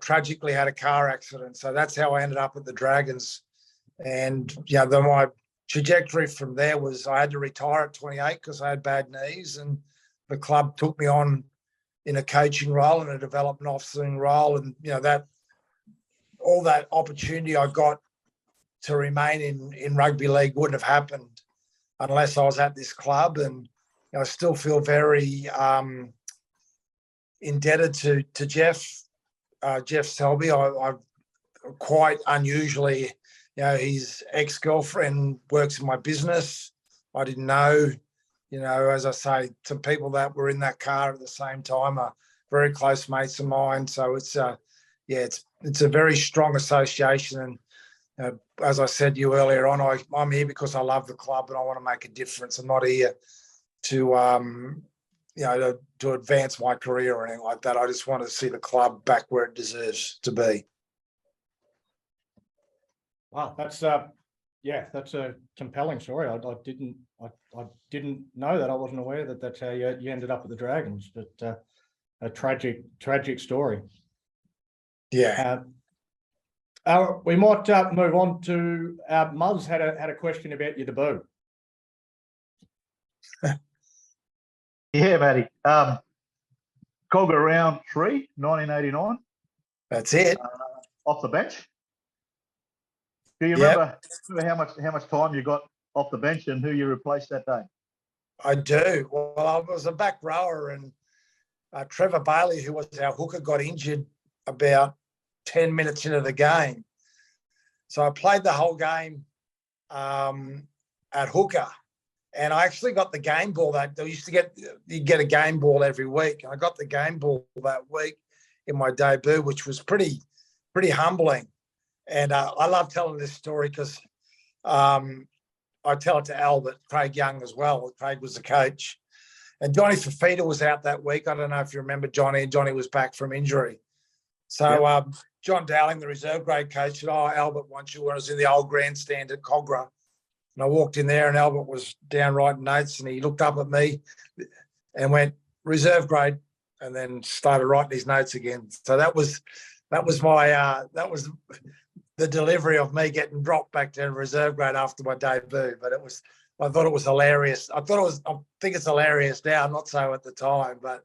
Tragically had a car accident. So that's how I ended up at the Dragons. And, my trajectory from there was I had to retire at 28 because I had bad knees, and the club took me on in a coaching role and a development officering role. And, that all that opportunity I got to remain in rugby league wouldn't have happened unless I was at this club. And I still feel very indebted to Jeff Selby. I quite unusually, his ex-girlfriend works in my business. I didn't know, as I say, some people that were in that car at the same time are very close mates of mine. So it's a very strong association. And as I said to you earlier on, I'm here because I love the club and I want to make a difference. I'm not here to advance my career or anything like that. I just want to see the club back where it deserves to be. Wow, that's a compelling story. I didn't know that. I wasn't aware that that's how you ended up at the Dragons, but a tragic story. Yeah. We might move on to Muzz had a question about your debut. Yeah, Matty. Cogger round 3, 1989. That's it. Off the bench. Do you remember how much time you got off the bench and who you replaced that day? I do. Well, I was a back rower, and Trevor Bailey, who was our hooker, got injured about 10 minutes into the game. So I played the whole game at hooker, and I actually got the game ball that they used to you get a game ball every week. I got the game ball that week in my debut, which was pretty humbling. And I love telling this story because I tell it to Albert, Craig Young as well. Craig was the coach. And Johnny Fafita was out that week. I don't know if you remember Johnny. Johnny was back from injury. So John Dowling, the reserve grade coach, said, Albert wants you. When I was in the old grandstand at Cogra. And I walked in there and Albert was down writing notes and he looked up at me and went, reserve grade, and then started writing his notes again. So that was the delivery of me getting dropped back to reserve grade after my debut. But I thought it was hilarious. I think it's hilarious now, not so at the time, but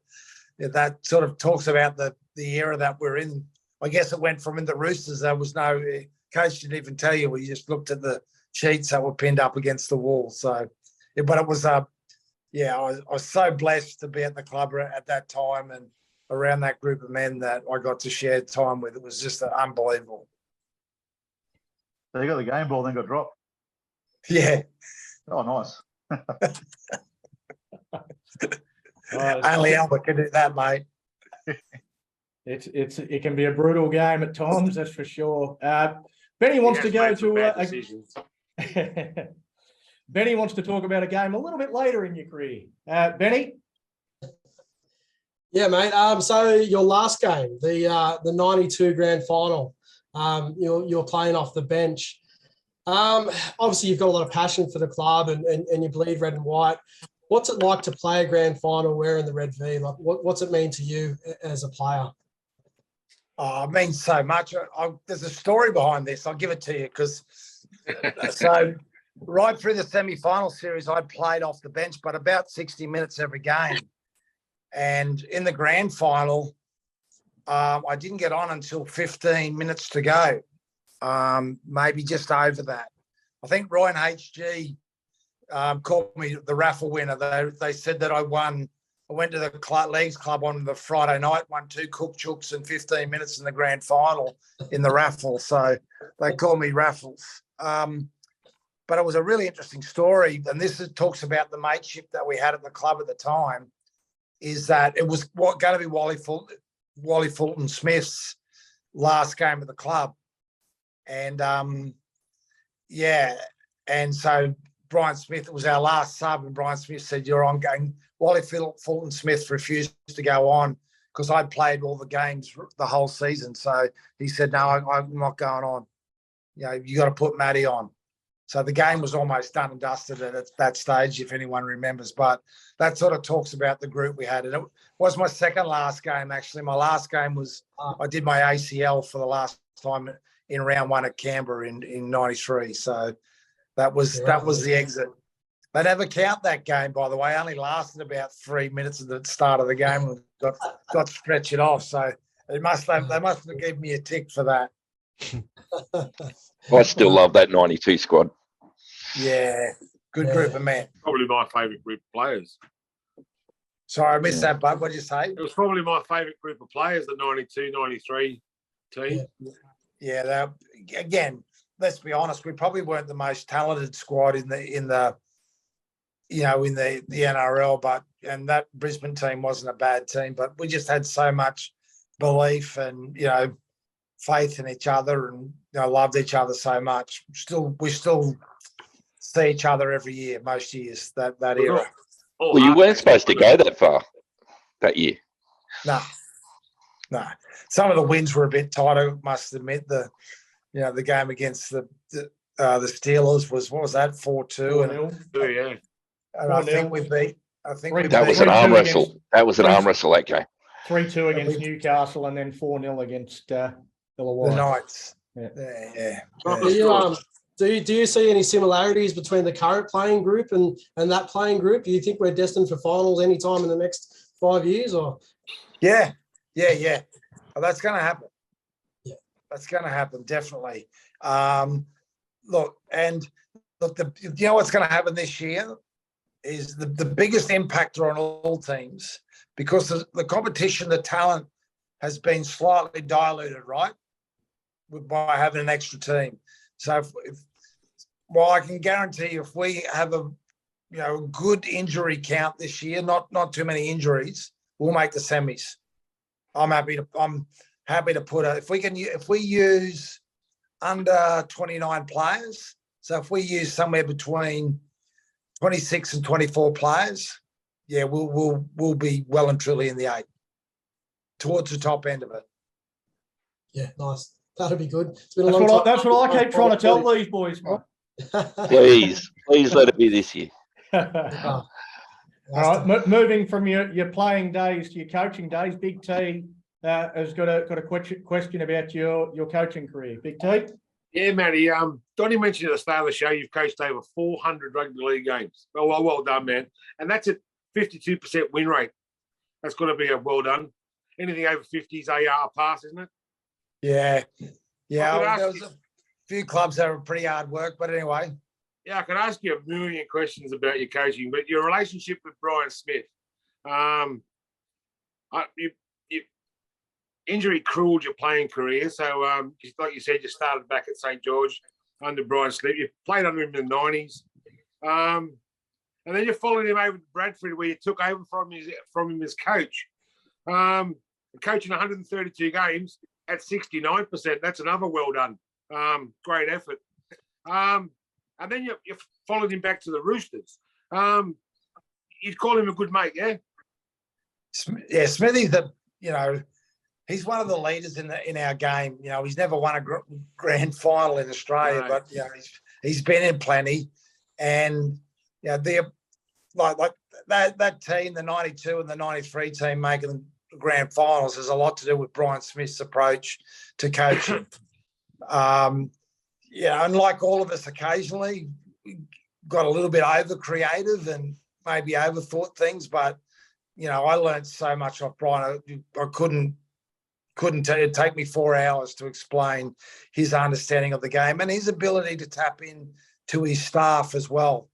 that sort of talks about the era that we're in. I guess it went from in the Roosters, there was no coach didn't even tell you. We just looked at the sheets that were pinned up against the wall. So, but it was, I was so blessed to be at the club at that time and around that group of men that I got to share time with. It was just unbelievable. So you got the game ball, then got dropped. Yeah. Oh, nice. Only Albert can do that, mate. It can be a brutal game at times, that's for sure. Benny wants to go to Benny wants to talk about a game a little bit later in your career. Benny? Yeah, mate. So your last game, the 92 grand final, you're playing off the bench. Obviously, you've got a lot of passion for the club and you bleed red and white. What's it like to play a grand final wearing the red V? Like, what's it mean to you as a player? Oh, it means so much. There's a story behind this. I'll give it to you because so right through the semi-final series, I played off the bench, but about 60 minutes every game. And in the grand final, I didn't get on until 15 minutes to go, maybe just over that. I think Ryan HG called me the raffle winner. They said that I won. I went to the Leagues Club on the Friday night, won 2 cook chooks in 15 minutes in the grand final in the raffle. So they called me Raffles. But it was a really interesting story. And this talks about the mateship that we had at the club at the time, is that it was going to be Wally Fulton Smith's last game at the club. And, and so Brian Smith, it was our last sub, and Brian Smith said, "You're on going." Wally Fulton Smith refused to go on because I'd played all the games the whole season. So he said, "No, I'm not going on. You got to put Matty on." So the game was almost done and dusted at that stage, if anyone remembers. But that sort of talks about the group we had. And it was my second last game, actually. My last game was, I did my ACL for the last time in round 1 at Canberra in 93. So that was the exit. They never count that game, by the way. It only lasted about 3 minutes at the start of the game and got to stretch it off. So they must have given me a tick for that. I still love that 92 squad. Yeah, good group of men. Probably my favourite group of players. Sorry, I missed that, Bud. What did you say? It was probably my favourite group of players, the 92, 93 team. Yeah, again, let's be honest, we probably weren't the most talented squad in the NRL, and that Brisbane team wasn't a bad team, but we just had so much belief and faith in each other, and loved each other so much. We still see each other every year, most years, that era. Well, you weren't supposed to go that far that year. No. Some of the wins were a bit tighter, must admit. The game against the Steelers was, what was that, 4-2? Yeah. And I think we beat. That was an arm wrestle. That was an arm wrestle, that game. 3-2 against Newcastle and then 4-0 against Illawarra. The Knights. Yeah. Do you see any similarities between the current playing group and that playing group? Do you think we're destined for finals anytime in the next 5 years? Or Yeah. Well, that's going to happen. Yeah, that's going to happen, definitely. Look, what's going to happen this year is the biggest impactor on all teams, because the competition, the talent has been slightly diluted, right, by having an extra team. So while I can guarantee if we have a good injury count this year, not too many injuries, we'll make the semis. I'm happy to put if we use under 29 players, so if we use somewhere between 26 and 24 players, yeah, we'll be well and truly in the 8, towards the top end of it. Yeah, nice. That'd be good. It's been a long time. That's what I keep trying to tell these boys, mate. Please let it be this year. All right, moving from your playing days to your coaching days, Big T has got a question about your coaching career. Big T? Yeah, Matty. Donnie mentioned at the start of the show you've coached over 400 rugby league games. Well done, man. And that's at 52% win rate. That's got to be a well done. Anything over 50 is AR pass, isn't it? Yeah. There was a few clubs that were pretty hard work, but anyway. Yeah, I could ask you a million questions about your coaching, but your relationship with Brian Smith, injury cruelled your playing career. So, like you said, you started back at St George under Brian Smith. You played under him in the 90s. And then you followed him over to Bradford, where you took over from him as coach. Coaching 132 games at 69%. That's another well done. Great effort. And then you followed him back to the Roosters. You'd call him a good mate, yeah? Yeah, Smithy's he's one of the leaders in our game. He's never won a grand final in Australia, but he's been in plenty. And that team, the 92 and the 93 team making the grand finals, has a lot to do with Brian Smith's approach to coaching. And like all of us, occasionally we got a little bit over creative and maybe overthought things, but I learned so much off Brian. I couldn't it'd take me 4 hours to explain his understanding of the game and his ability to tap in to his staff as well.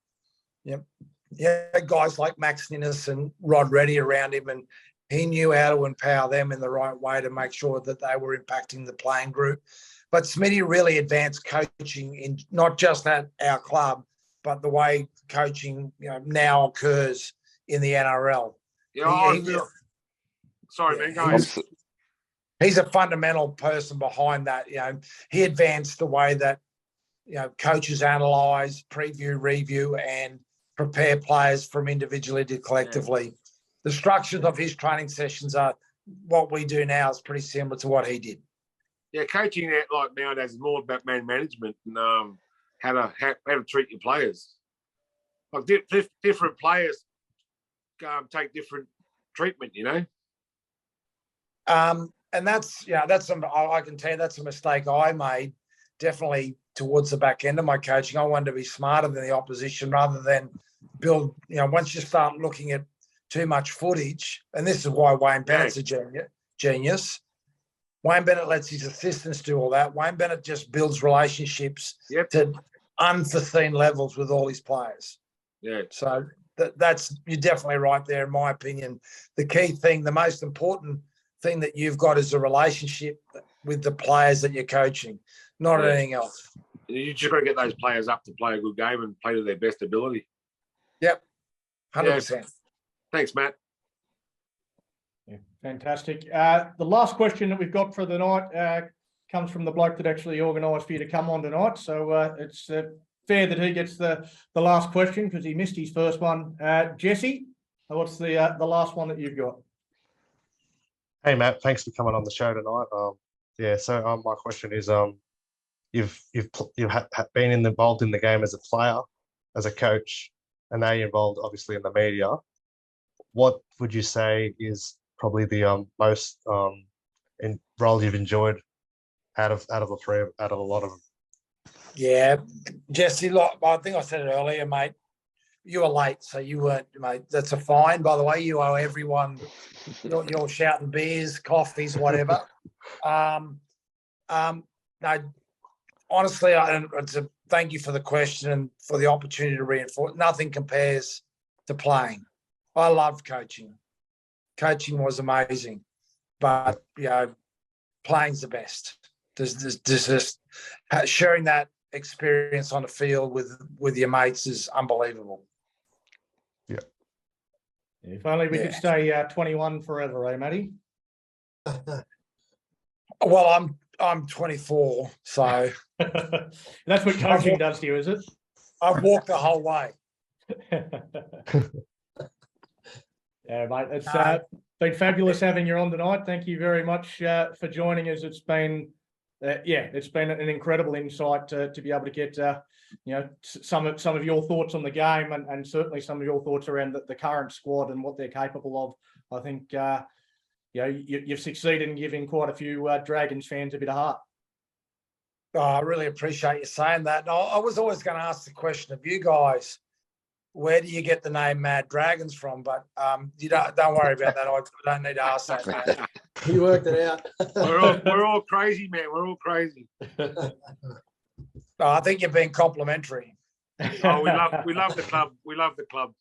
Guys like Max Ninnis and Rod Reddy around him, and he knew how to empower them in the right way to make sure that they were impacting the playing group. But Smitty really advanced coaching in not just at our club, but the way coaching now occurs in the NRL. Sorry, man. Go ahead. He's a fundamental person behind that. He advanced the way that coaches analyse, preview, review, and prepare players from individually to collectively. Yeah. The structures of his training sessions are what we do now is pretty similar to what he did. Yeah, coaching like nowadays is more about man management and how to treat your players. Like different players take different treatment, And that's I can tell you that's a mistake I made. Definitely towards the back end of my coaching, I wanted to be smarter than the opposition rather than build. Once you start looking at too much footage, and this is why Wayne Bennett's a genius. Wayne Bennett lets his assistants do all that. Wayne Bennett just builds relationships to unforeseen levels with all his players. Yeah. So that's you're definitely right there, in my opinion. The key thing, the most important thing that you've got is a relationship with the players that you're coaching, not anything else. You just got to get those players up to play a good game and play to their best ability. Yep, 100%. Thanks, Matt. Yeah, fantastic. The last question that we've got for the night comes from the bloke that actually organised for you to come on tonight. So it's fair that he gets the last question because he missed his first one. Jesse, what's the last one that you've got? Hey Matt, thanks for coming on the show tonight. So my question is, you've been involved in the game as a player, as a coach, and now you're involved obviously in the media. What would you say is probably the most role you've enjoyed out of a lot of them? Yeah, Jesse, look, I think I said it earlier, mate. You were late, so you weren't, mate. That's a fine, by the way. You owe everyone you're shouting beers, coffees, whatever. No, honestly, it's a thank you for the question and for the opportunity to reinforce. Nothing compares to playing. I loved coaching. Coaching was amazing, but playing's the best. Just sharing that experience on the field with your mates is unbelievable. Yeah. If only we could stay 21 forever, eh, Matty? Well, I'm 24, so that's what coaching does to you, is it? I've walked the whole way. Yeah, mate, it's been fabulous having you on tonight. Thank you very much for joining us. It's been it's been an incredible insight to be able to get some of your thoughts on the game and certainly some of your thoughts around the current squad and what they're capable of. I think you've succeeded in giving quite a few Dragons fans a bit of heart. Oh, I really appreciate you saying that. I was always going to ask the question of you guys, where do you get the name Mad Dragons from? But you don't worry about that. I don't need to ask that, mate. You worked it out. We're all crazy, man. We're all crazy. I think you're being complimentary. Oh, we love the club. We love the club.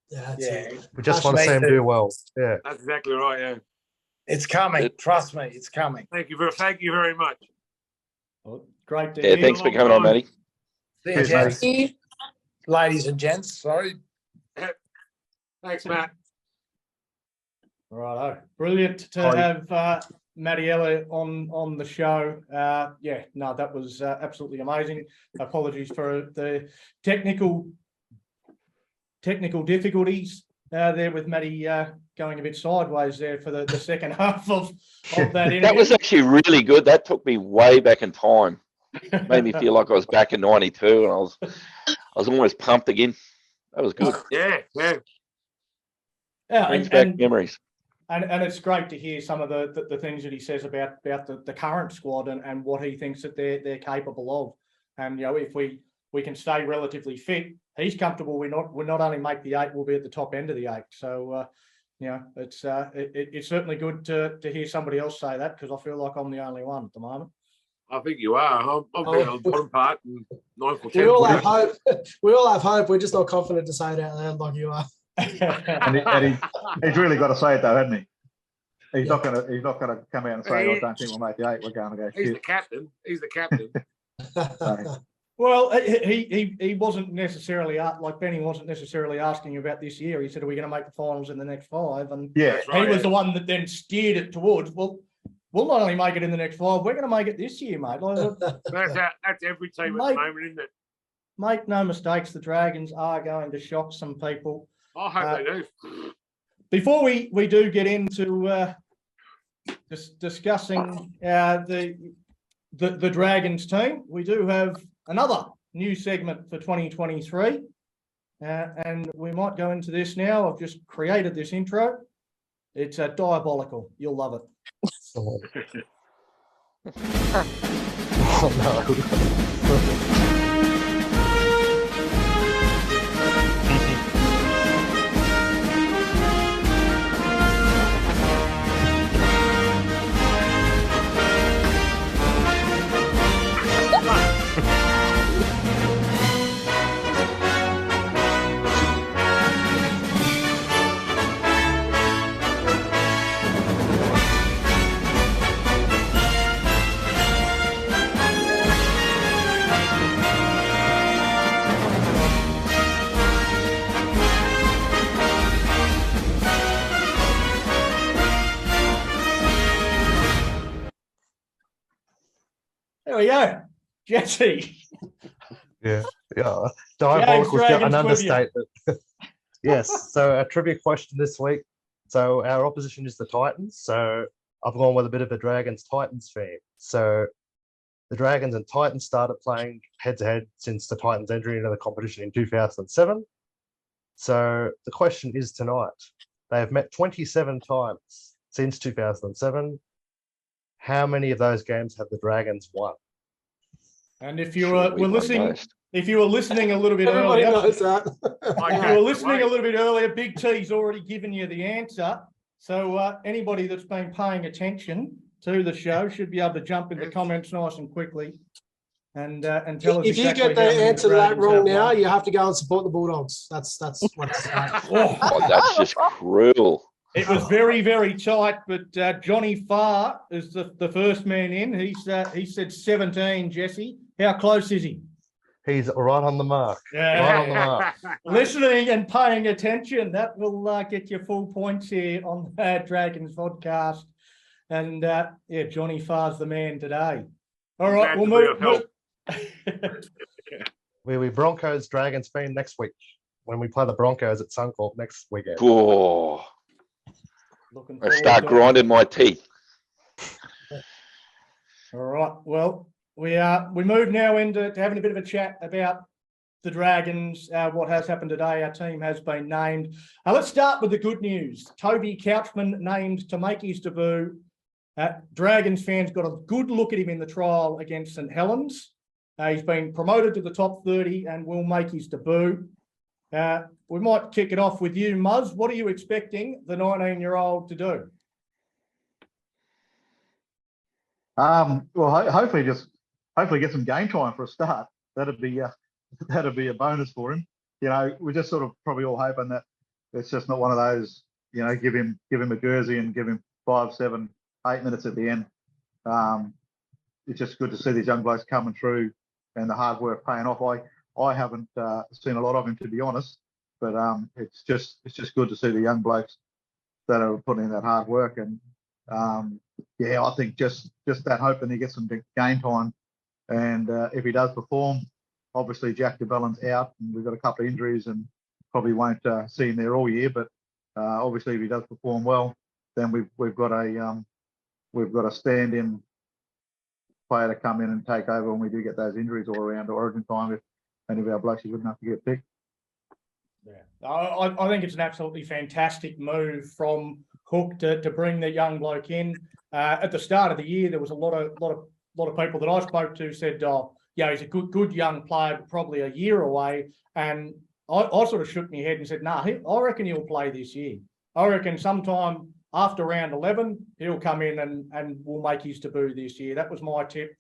Yeah. We just want to see him do well. Yeah. That's exactly right. Yeah. It's coming. Trust me, it's coming. Thank you very much. Well, great to Yeah, thanks for coming on, Matty. See you, gents. Ladies and gents, sorry. Thanks, Matt. Righto. Brilliant to have Matty Elliott on the show. That was absolutely amazing. Apologies for the technical difficulties there with Matty going a bit sideways there for the second half of that interview. That was actually really good. That took me way back in time. Made me feel like I was back in '92, and I was almost pumped again. That was good. Yeah. Brings back memories. And it's great to hear some of the things that he says about the current squad and what he thinks that they're capable of. And if we can stay relatively fit, he's comfortable. We not only make the 8, we'll be at the top end of the 8. So it's certainly good to hear somebody else say that, because I feel like I'm the only one at the moment. I think you are. I'm on the bottom part and 9th or 10th. We all have hope. We all have hope. We're just not confident to say it out loud like you are. and he's really got to say it though, hasn't he? He's not going to come out and say, "I don't think we'll make the 8. We're going to go." He's the captain. He's the captain. Well, he wasn't necessarily like Benny wasn't necessarily asking about this year. He said, "Are we going to make the finals in the next 5?" And he was the one that then steered it towards, well, we'll not only make it in the next 5, we're going to make it this year, mate. That's every team at the moment, isn't it? Make no mistakes, the Dragons are going to shock some people. I hope they do. Before we do get into discussing the Dragons team, we do have another new segment for 2023, and we might go into this now. I've just created this intro. It's diabolical. You'll love it. Oh no. we go. Jesse. Yeah. Diabolical is Dragons an trivia. understatement. Yes. So a trivia question this week. So our opposition is the Titans. So I've gone with a bit of a Dragons Titans theme. So the Dragons and Titans started playing head-to-head since the Titans' entry into the competition in 2007. So the question is tonight, they have met 27 times since 2007. How many of those games have the Dragons won? And if you Sure, were we won listening, most. if you were listening a little bit Everybody earlier, knows that. if you were listening a little bit earlier, Big T's already given you the answer. So anybody that's been paying attention to the show should be able to jump in the comments nice and quickly and tell us If you exactly get the how many answer to that Dragons wrong have now, won. you have to go and support the Bulldogs. That's what it's Oh, that's just cruel. It was very, very tight, but Johnny Farr is the first man in. He said 17, Jesse. How close is he? He's right on the mark. Yeah. Right on the mark. Listening and paying attention, that will get you full points here on the Bad Dragons podcast. And yeah, Johnny Farr's the man today. All right, we'll move. We'll be Broncos Dragons fan next week when we play the Broncos at Suncorp next weekend. Oh, Looking I forward start to it. grinding my teeth. All right. Well, we move now into having a bit of a chat about the Dragons, what has happened today. Our team has been named. Let's start with the good news. Toby Couchman named to make his debut. Dragons fans got a good look at him in the trial against St Helens. He's been promoted to the top 30 and will make his debut. We might kick it off with you, Muzz. What are you expecting the 19-year-old to do? Well, hopefully get some game time for a start. That'd be a bonus for him. You know, we're just sort of probably all hoping that it's just not one of those. You know, give him a jersey and give him 5, 7, 8 minutes at the end. It's just good to see these young blokes coming through and the hard work paying off. I haven't seen a lot of him, to be honest, but it's just good to see the young blokes that are putting in that hard work. And yeah, I think just that hoping he gets some game time, and if he does perform, obviously Jack DeBellin's out, and we've got a couple of injuries, and probably won't see him there all year. But obviously, if he does perform well, then we've got a stand-in player to come in and take over when we do get those injuries all around Origin time, if any of our blokes are good enough to get picked. Yeah, I think it's an absolutely fantastic move from Hook to bring the young bloke in. At the start of the year, there was a lot of people that I spoke to said, "Oh, yeah, he's a good young player, but probably a year away." And I sort of shook my head and said, "Nah, I reckon he'll play this year. I reckon sometime after round 11, he'll come in and will make his debut this year." That was my tip.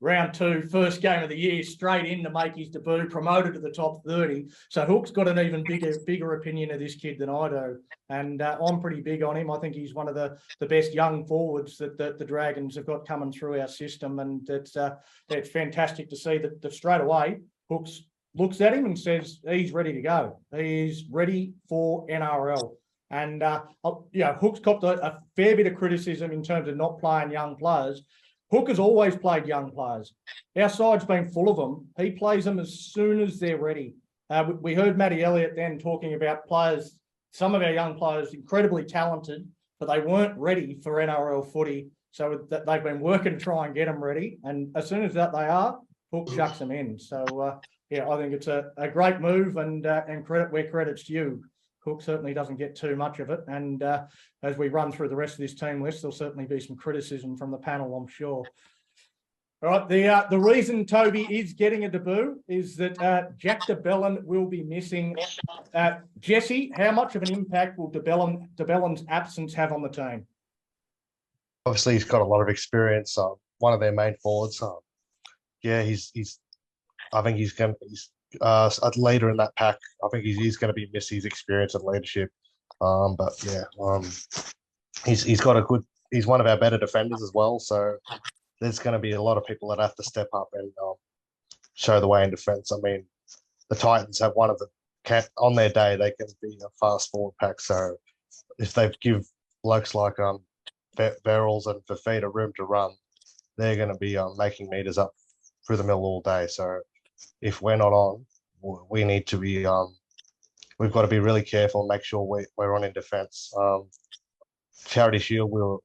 Round 2, first game of the year, straight in to make his debut, promoted to the top 30. So Hook's got an even bigger opinion of this kid than I do. And I'm pretty big on him. I think he's one of the best young forwards that the Dragons have got coming through our system. And it's fantastic to see that straight away, Hooks looks at him and says, he's ready to go. He's ready for NRL. And, Hook's copped a fair bit of criticism in terms of not playing young players. Hook has always played young players. Our side's been full of them. He plays them as soon as they're ready. We heard Matthew Elliott then talking about players, some of our young players, incredibly talented, but they weren't ready for NRL footy. So they've been working to try and get them ready. And as soon as that they are, Hook chucks them in. So, I think it's a great move, and credit where credit's due. Hook certainly doesn't get too much of it. And as we run through the rest of this team list, there'll certainly be some criticism from the panel, I'm sure. All right, the reason Toby is getting a debut is that Jack DeBellin will be missing. Jesse, how much of an impact will DeBellin's absence have on the team? Obviously, he's got a lot of experience. One of their main forwards. I think he's a leader in that pack. I think he's going to be miss his experience and leadership. He's got he's one of our better defenders as well. So there's going to be a lot of people that have to step up and show the way in defence. I mean, the Titans have one of on their day, they can be a fast forward pack. So if they give blokes like Verrills and Fafita room to run, they're going to be making meters up through the middle all day. So if we're not on, we need to be we've got to be really careful and make sure we're on in defence. Charity Shield, we were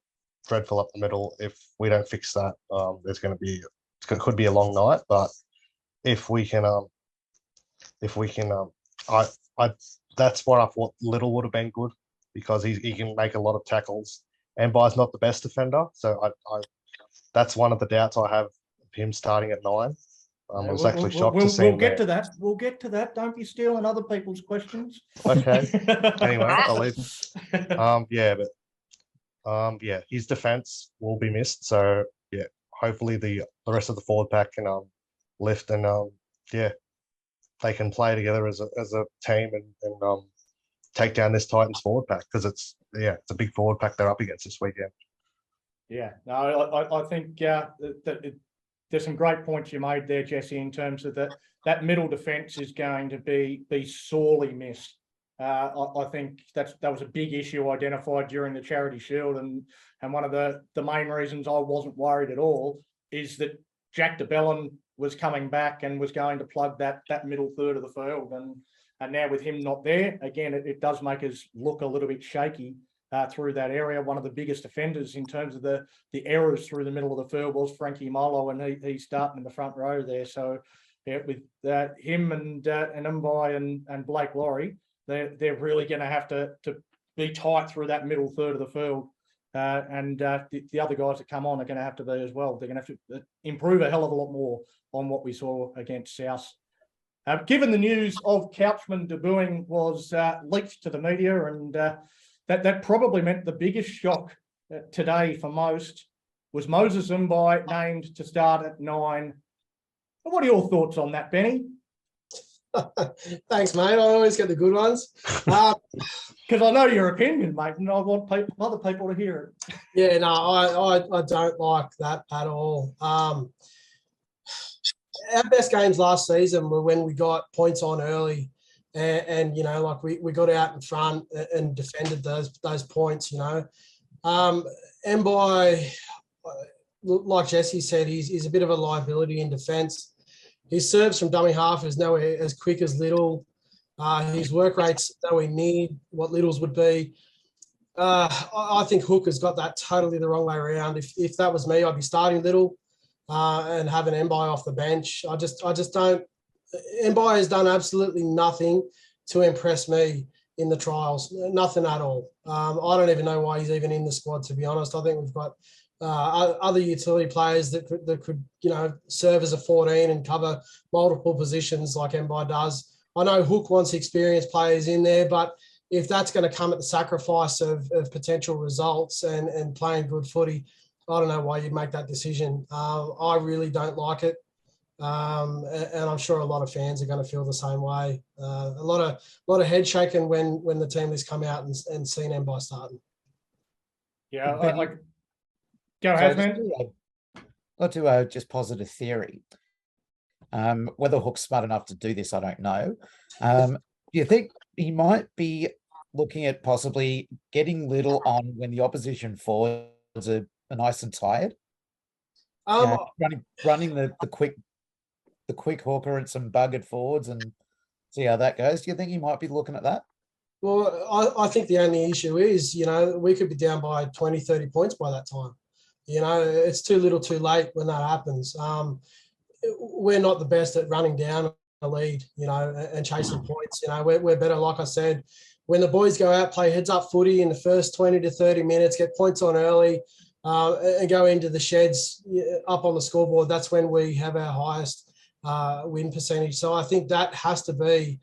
dreadful up the middle. If we don't fix that, there's going to be could be a long night. But if we can, I that's what I thought Little would have been good, because he can make a lot of tackles. And Mbai's not the best defender, so I that's one of the doubts I have of him starting at 9. I was actually shocked to see We'll him get there. to that. We'll get to that. Don't be stealing other people's questions. Okay. Anyway, I'll leave. Yeah, his defense will be missed. So yeah, hopefully the rest of the forward pack can lift and they can play together as a team and take down this Titans forward pack, because it's a big forward pack they're up against this weekend. Yeah, no, I think there's some great points you made there, Jesse, in terms of that middle defence is going to be sorely missed. I think that was a big issue identified during the Charity Shield, and one of the main reasons I wasn't worried at all is that Jack de Belin was coming back and was going to plug that middle third of the field, and now with him not there, again, it does make us look a little bit shaky through that area. One of the biggest offenders in terms of the errors through the middle of the field was Frankie Molo, and he's starting in the front row there. So yeah, with him and Mbai and Blake Laurie, they're really going to have to be tight through that middle third of the field. And the other guys that come on are going to have to be as well. They're going to have to improve a hell of a lot more on what we saw against South. Given the news of Couchman debuting was leaked to the media, and that probably meant the biggest shock today for most was Moses Mbai named to start at 9. What are your thoughts on that, Benny? Thanks, mate. I always get the good ones. Because I know your opinion, mate, and I want other people to hear it. Yeah, no, I don't like that at all. Our best games last season were when we got points on early, and like we got out in front and defended those points. Mbai, like Jesse said, he's a bit of a liability in defence. His serves from dummy half is nowhere as quick as Little. His work rate's nowhere near what Little's would be. I think Hook has got that totally the wrong way around. If that was me, I'd be starting Little and having Mbai off the bench. I just don't. Mbai has done absolutely nothing to impress me in the trials. Nothing at all. I don't even know why he's even in the squad, to be honest. I think we've got other utility players that could serve as a 14 and cover multiple positions like Mbai does. I know Hook wants experienced players in there, but if that's going to come at the sacrifice of potential results and playing good footy, I don't know why you'd make that decision. I really don't like it. And I'm sure a lot of fans are going to feel the same way. A lot of head shaking when the team has come out and seen Mbai starting. Yeah, go ahead, man. I'd like to just posit a theory. Whether Hook's smart enough to do this, I don't know. Do you think he might be looking at possibly getting Little on when the opposition forwards are nice and tired? Running the quick hooker and some buggered forwards and see how that goes. Do you think he might be looking at that? Well, I think the only issue is, we could be down by 20, 30 points by that time. It's too little too late when that happens. We're not the best at running down a lead, and chasing points. We're better, like I said, when the boys go out, play heads up footy in the first 20 to 30 minutes, get points on early, and go into the sheds up on the scoreboard. That's when we have our highest win percentage. So I think that has to be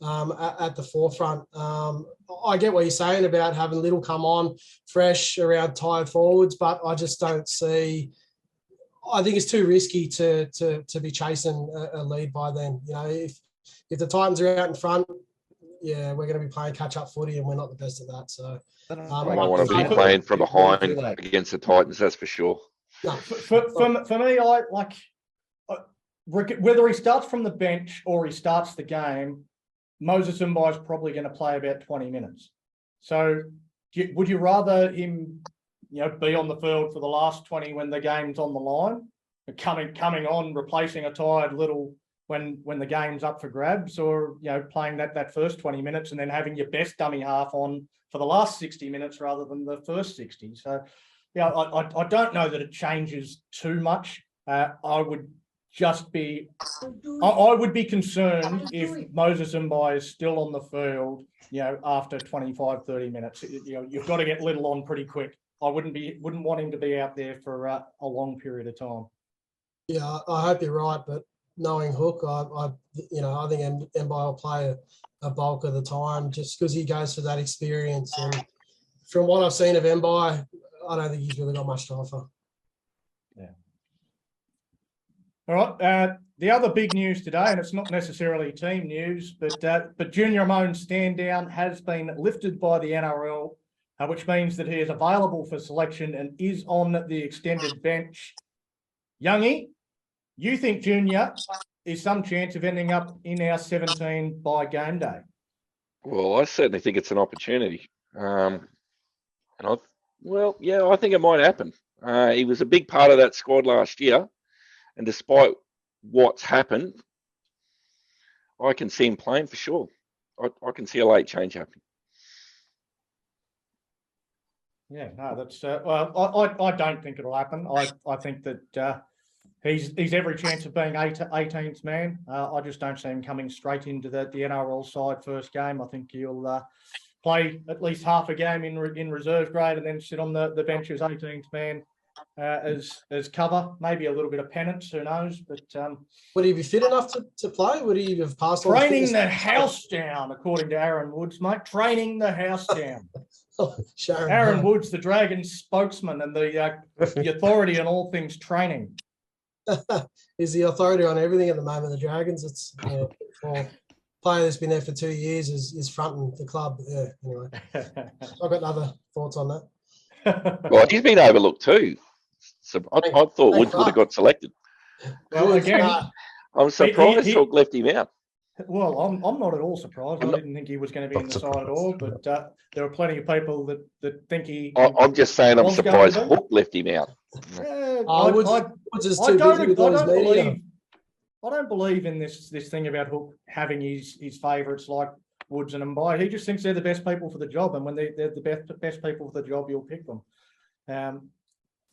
at the forefront. I get what you're saying about having Little come on fresh around tired forwards, but I just don't see. I think it's too risky to be chasing a lead by then. If the Titans are out in front, we're going to be playing catch-up footy, and we're not the best at that. So I don't want to be playing from behind against the Titans, that's for sure. No. For me, I like whether he starts from the bench or he starts the game, Moses Mbai is probably going to play about 20 minutes. So would you rather him be on the field for the last 20 when the game's on the line, coming on, replacing a tired Little when the game's up for grabs, or playing that first 20 minutes and then having your best dummy half on for the last 60 minutes rather than the first 60. So I don't know that it changes too much. I would be concerned if Moses Mbai is still on the field, after 25, 30 minutes. You've got to get Little on pretty quick. I wouldn't want him to be out there for a long period of time. Yeah, I hope you're right, but knowing Hook, I think Mbai will play a bulk of the time just because he goes for that experience. And from what I've seen of Mbai, I don't think he's really got much to offer. Yeah. All right. The other big news today, and it's not necessarily team news, but Junior Ramone's stand down has been lifted by the NRL, which means that he is available for selection and is on the extended bench. Youngie, you think Junior is some chance of ending up in our 17 by game day? Well, I certainly think it's an opportunity. I think it might happen. He was a big part of that squad last year, and despite what's happened, I can see him playing for sure. I can see a late change happening. Yeah, no, that's I don't think it'll happen. I think that he's every chance of being 18th man. I just don't see him coming straight into the NRL side first game. I think he'll play at least half a game in reserve grade and then sit on the bench as 18th man as cover. Maybe a little bit of penance, who knows? But would he be fit enough to play? Would he have passed on? Training the house down, according to Aaron Woods, mate. Training the house down. Aaron Woods, the Dragons spokesman and the authority on all things training. He's the authority on everything at the moment. The Dragons, it's player that's been there for 2 years is fronting the club. Yeah, anyway. I've got other thoughts on that. Well, he's been overlooked too. So I thought Woods would have got selected. Well, again, I'm surprised Hook left him out. Well, I'm not at all surprised. I didn't think he was going to be in the side at all, but there are plenty of people that think he. I'm just saying I'm surprised Hook left him out. Woods is too busy with all his media. I don't believe in this thing about Hook having his favourites like Woods and Mbai. He just thinks they're the best people for the job, and when they're the best people for the job, you'll pick them.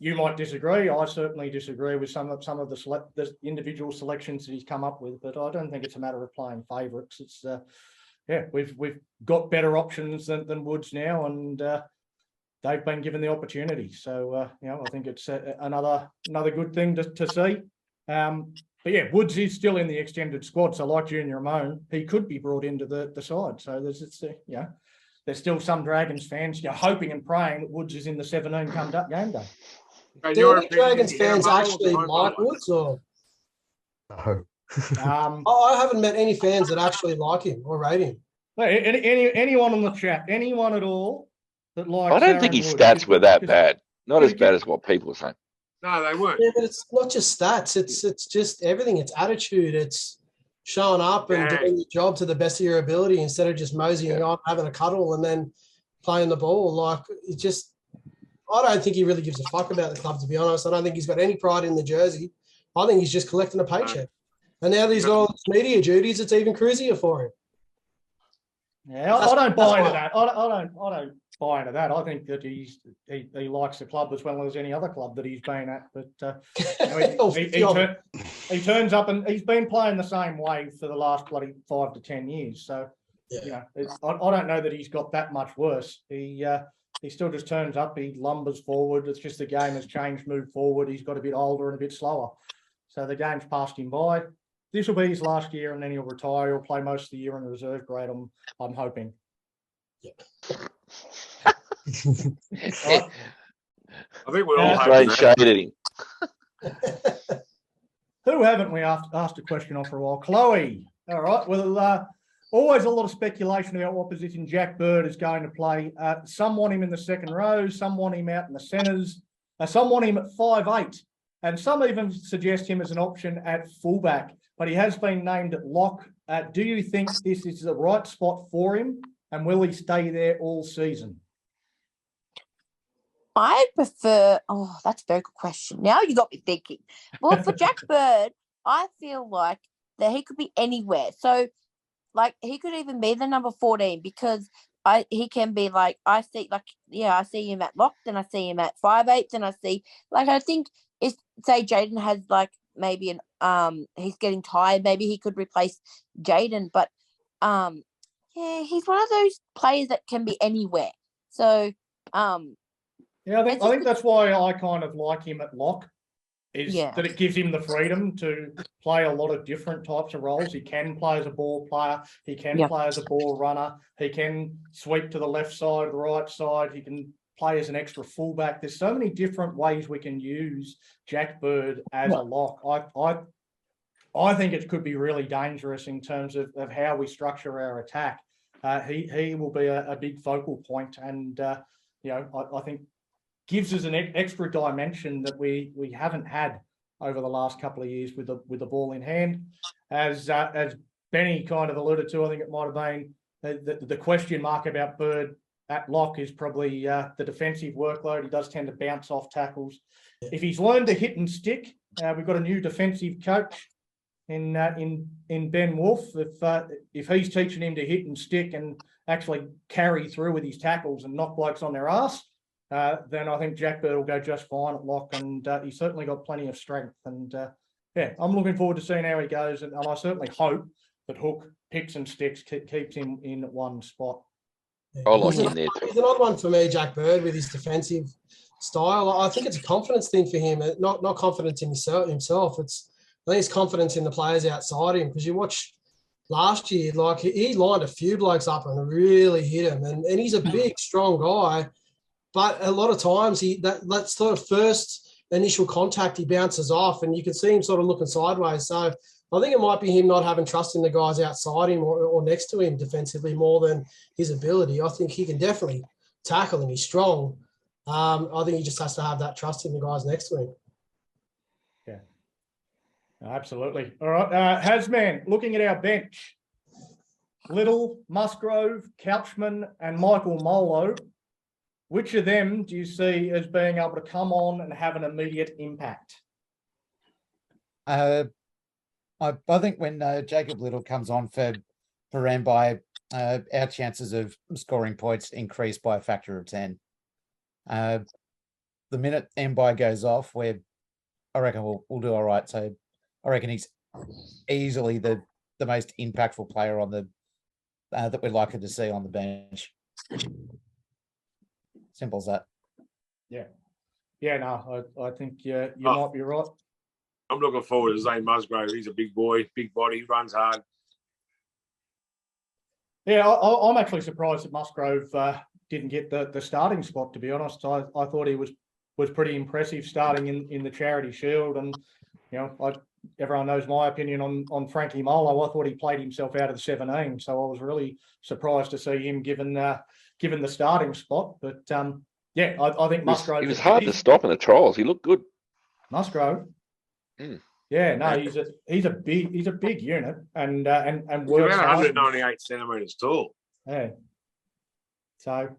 You might disagree. I certainly disagree with some of the individual selections that he's come up with, but I don't think it's a matter of playing favourites. It's we've got better options than Woods now, and they've been given the opportunity. So I think it's another good thing to see. But yeah, Woods is still in the extended squad. So like Junior Ramone, he could be brought into the side. So there's still some Dragons fans hoping and praying that Woods is in the 17 come game day. Do any Dragons fans actually like Woods or? No. I haven't met any fans that actually like him or rate him. Anyone on the chat, anyone at all that likes? I don't think his stats were that bad. Not as bad as what people are saying. No, they weren't. Yeah, but it's not just stats. It's just everything. It's attitude. It's showing up and doing your job to the best of your ability instead of just moseying on, having a cuddle, and then playing the ball. Like it just. I don't think he really gives a fuck about the club, to be honest. I don't think he's got any pride in the jersey. I think he's just collecting a paycheck. And now that he's got all his media duties, it's even cruisier for him. Yeah, I don't buy into that. I don't buy into that. I think that he likes the club as well as any other club that he's been at. But he turns up and he's been playing the same way for the last bloody 5 to 10 years. So I don't know that he's got that much worse. He still just turns up, he lumbers forward. It's just the game has changed, moved forward. He's got a bit older and a bit slower. So the game's passed him by. This will be his last year and then he'll retire. He'll play most of the year in the reserve grade, I'm hoping. I think we're all throwing shade at him. Who haven't we asked a question of for a while? Chloe. All right. Well, always a lot of speculation about what position Jack Bird is going to play. Some want him in the second row, some want him out in the centres, some want him at 5'8", and some even suggest him as an option at fullback. But he has been named at lock. Do you think this is the right spot for him, and will he stay there all season? I prefer. Oh, that's a very good question. Now you got me thinking. Well, for Jack Bird, I feel like that he could be anywhere. So, like, he could even be the number 14 because he can be like I see him at lock, then I see him at 5'8", then I see I think if say Jaden has maybe he's getting tired, maybe he could replace Jaden, but yeah, he's one of those players that can be anywhere. So Yeah, I think that's why I kind of like him at lock, is Yeah. that it gives him the freedom to play a lot of different types of roles. He can play as a ball player, he can Yep. play as a ball runner, he can sweep to the left side, the right side, he can play as an extra fullback. There's so many different ways we can use Jack Bird as a lock. I think it could be really dangerous in terms of how we structure our attack. He will be a big focal point, and I think gives us an extra dimension that we haven't had over the last couple of years with the ball in hand. As Benny kind of alluded to, I think it might have been the question mark about Bird at lock is probably the defensive workload. He does tend to bounce off tackles. If he's learned to hit and stick, we've got a new defensive coach in Ben Wolf. If he's teaching him to hit and stick and actually carry through with his tackles and knock blokes on their ass, then I think Jack Bird will go just fine at lock, and he's certainly got plenty of strength. And I'm looking forward to seeing how he goes, and I certainly hope that Hook picks and sticks keeps him in one spot. I like him there too. He's an odd one for me, Jack Bird, with his defensive style. I think it's a confidence thing for him, not confidence in himself. I think it's confidence in the players outside him, because you watch last year, he lined a few blokes up and really hit him, and he's a big, strong guy. But a lot of times that sort of first initial contact, he bounces off, and you can see him sort of looking sideways. So I think it might be him not having trust in the guys outside him or next to him defensively more than his ability. I think he can definitely tackle and he's strong. I think he just has to have that trust in the guys next to him. Yeah, absolutely. All right, Hasman, looking at our bench, Little, Musgrove, Couchman, and Michael Molo. Which of them do you see as being able to come on and have an immediate impact? I think when Jacob Little comes on for Mbai, our chances of scoring points increase by a factor of 10. The minute Mbai goes off, I reckon we'll do all right. So I reckon he's easily the most impactful player on the that we're likely to see on the bench. Simple as that. Yeah. Yeah, no, I think you might be right. I'm looking forward to Zane Musgrove. He's a big boy, big body, runs hard. Yeah, I'm actually surprised that Musgrove didn't get the starting spot, to be honest. I thought he was pretty impressive starting in the Charity Shield. And, everyone knows my opinion on Frankie Molo. I thought he played himself out of the 17. So I was really surprised to see him given the starting spot. But I think Musgrove. He was hard to stop in the trials. He looked good. Musgrove. Mm. Yeah, no, he's a big unit and He's works about hard. 198 centimetres tall. Yeah. So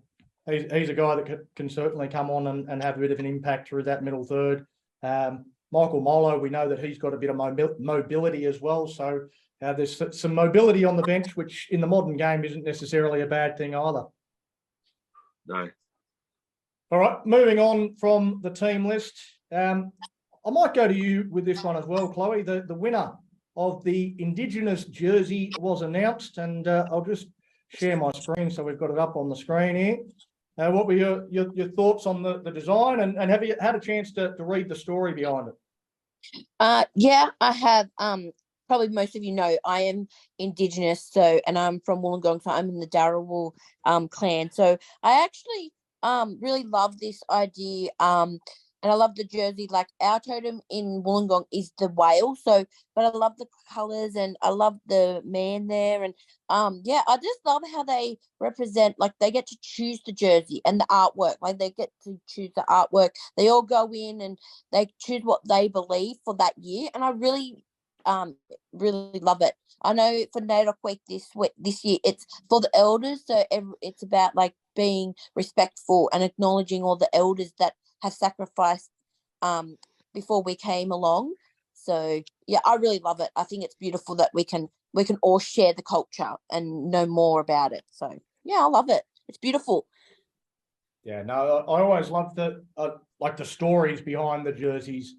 he's a guy that can certainly come on and have a bit of an impact through that middle third. Michael Molo, we know that he's got a bit of mobility as well. So there's some mobility on the bench, which in the modern game isn't necessarily a bad thing either. No. All right, moving on from the team list. I might go to you with this one as well, Chloe. The winner of the Indigenous jersey was announced, and I'll just share my screen so we've got it up on the screen here. What were your thoughts on the design, and have you had a chance to read the story behind it? Yeah, I have. Probably most of you know I am Indigenous, and I'm from Wollongong, so I'm in the Darawal clan. So I actually really love this idea. And I love the jersey. Like our totem in Wollongong is the whale. So, but I love the colours and I love the man there. And I just love how they represent. Like they get to choose the jersey and the artwork. Like they get to choose the artwork. They all go in and they choose what they believe for that year. And I really really love it. I know for NAIDOC week this year, it's for the elders. So it's about like being respectful and acknowledging all the elders that have sacrificed before we came along. So yeah, I really love it. I think it's beautiful that we can all share the culture and know more about it. So yeah, I love it. It's beautiful. Yeah, no, I always love the stories behind the jerseys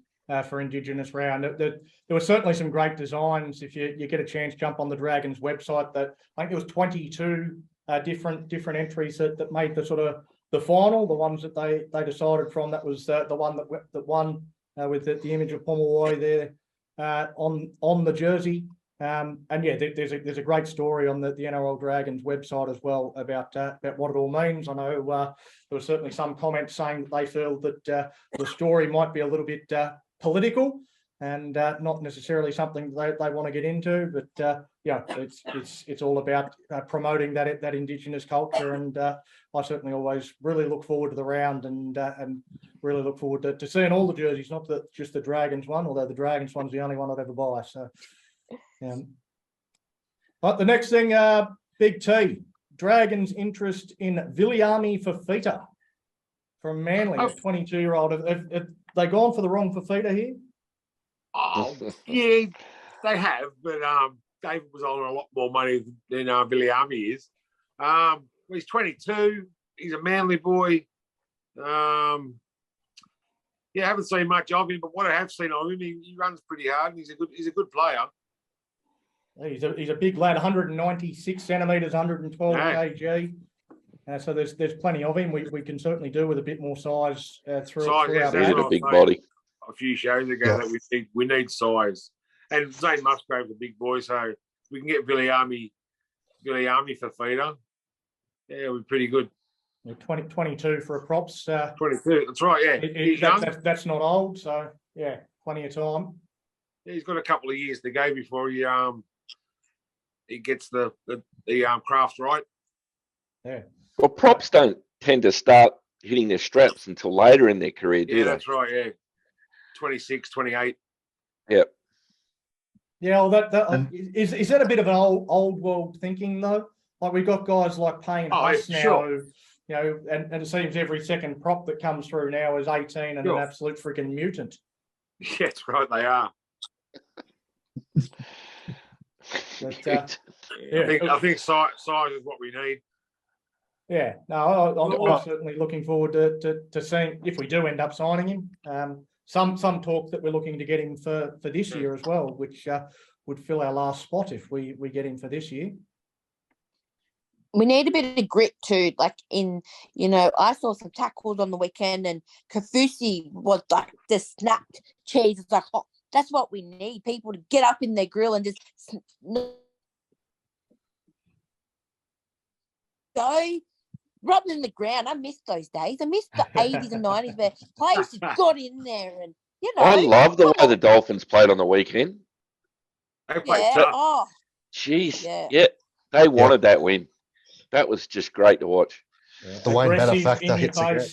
for Indigenous round. There were certainly some great designs. If you get a chance, jump on the Dragons website. That I think there was 22 different entries that made the sort of the final. The ones that they decided from. That was the one that won with the image of Pomeroy there on the jersey. And yeah, there's a great story on the NRL Dragons website as well about what it all means. I know there was certainly some comments saying that they feel that the story might be a little bit political and not necessarily something they want to get into. But yeah, it's all about promoting that Indigenous culture, and I certainly always really look forward to the round and really look forward to seeing all the jerseys, not just the Dragons one, although the Dragons one's the only one I'd ever buy. So. But the next thing, Big T, Dragons' interest in Viliami Fafita from Manly, a 22-year-old. Have they gone for the wrong Fafita here? Oh, yeah, they have, but David was on a lot more money than Viliami is. He's 22. He's a Manly boy. Yeah, I haven't seen much of him, but what I have seen of him, he runs pretty hard, and he's a good player. He's a big lad, 196 centimetres, 112 kg. So there's plenty of him. We can certainly do with a bit more size through our a big body. A few shows ago that we need size, and Zane Musgrave's a big boy, so we can get Viliami for feeder. Yeah, it'll be pretty good. 22 for a props. 22, that's right. Yeah, that's not old, so yeah, plenty of time. Yeah, he's got a couple of years to go before he gets the craft right. Yeah. Well, props don't tend to start hitting their straps until later in their career, do they? That's right. Yeah, 26, 28. Yep. Yeah, well, is that a bit of an old world thinking though? Like we've got guys like Payne Huss now, sure. And it seems every second prop that comes through now is 18 and an absolute freaking mutant. Yeah, that's right. They are. But, I think size is what we need. Yeah, no, I'm certainly looking forward to seeing if we do end up signing him. Some talk that we're looking to get him for this year as well, which would fill our last spot if we get him for this year. We need a bit of grit too. Like I saw some tackles on the weekend, and Kafusi was like the snapped cheese. It's like, oh, that's what we need. People to get up in their grill and just go rub in the ground. I miss those days. I miss the 80s and 90s where players just got in there and I love the way the Dolphins played on the weekend. They played tough. Oh, jeez, yeah, they wanted that win. That was just great to watch. Yeah. The Wayne Better factor hits again.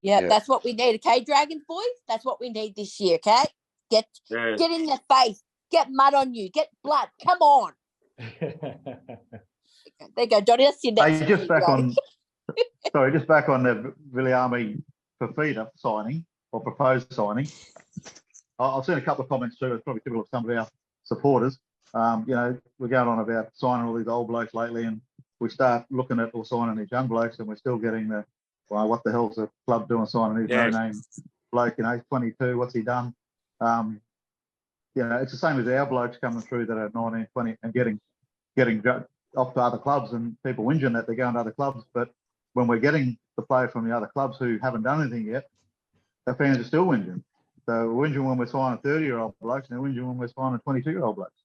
Yeah, that's what we need. Okay, Dragons boys, that's what we need this year. Okay, get in their face, get mud on you, get blood. Come on. There you go, Johnny. That's your next. Just back on the Viliami Fafita signing or proposed signing. I've seen a couple of comments too. It's probably typical of some of our supporters. We're going on about signing all these old blokes lately, and we start looking at or signing these young blokes, and we're still getting what the hell's the club doing signing these no-name bloke? He's 22. What's he done? It's the same as our blokes coming through that are 19, 20, and getting off to other clubs, and people whinging that they're going to other clubs. But when we're getting the player from the other clubs who haven't done anything yet, the fans are still whinging. So we're whinging when we're signing 30-year-old blokes, and they're whinging when we're signing 22-year-old blokes.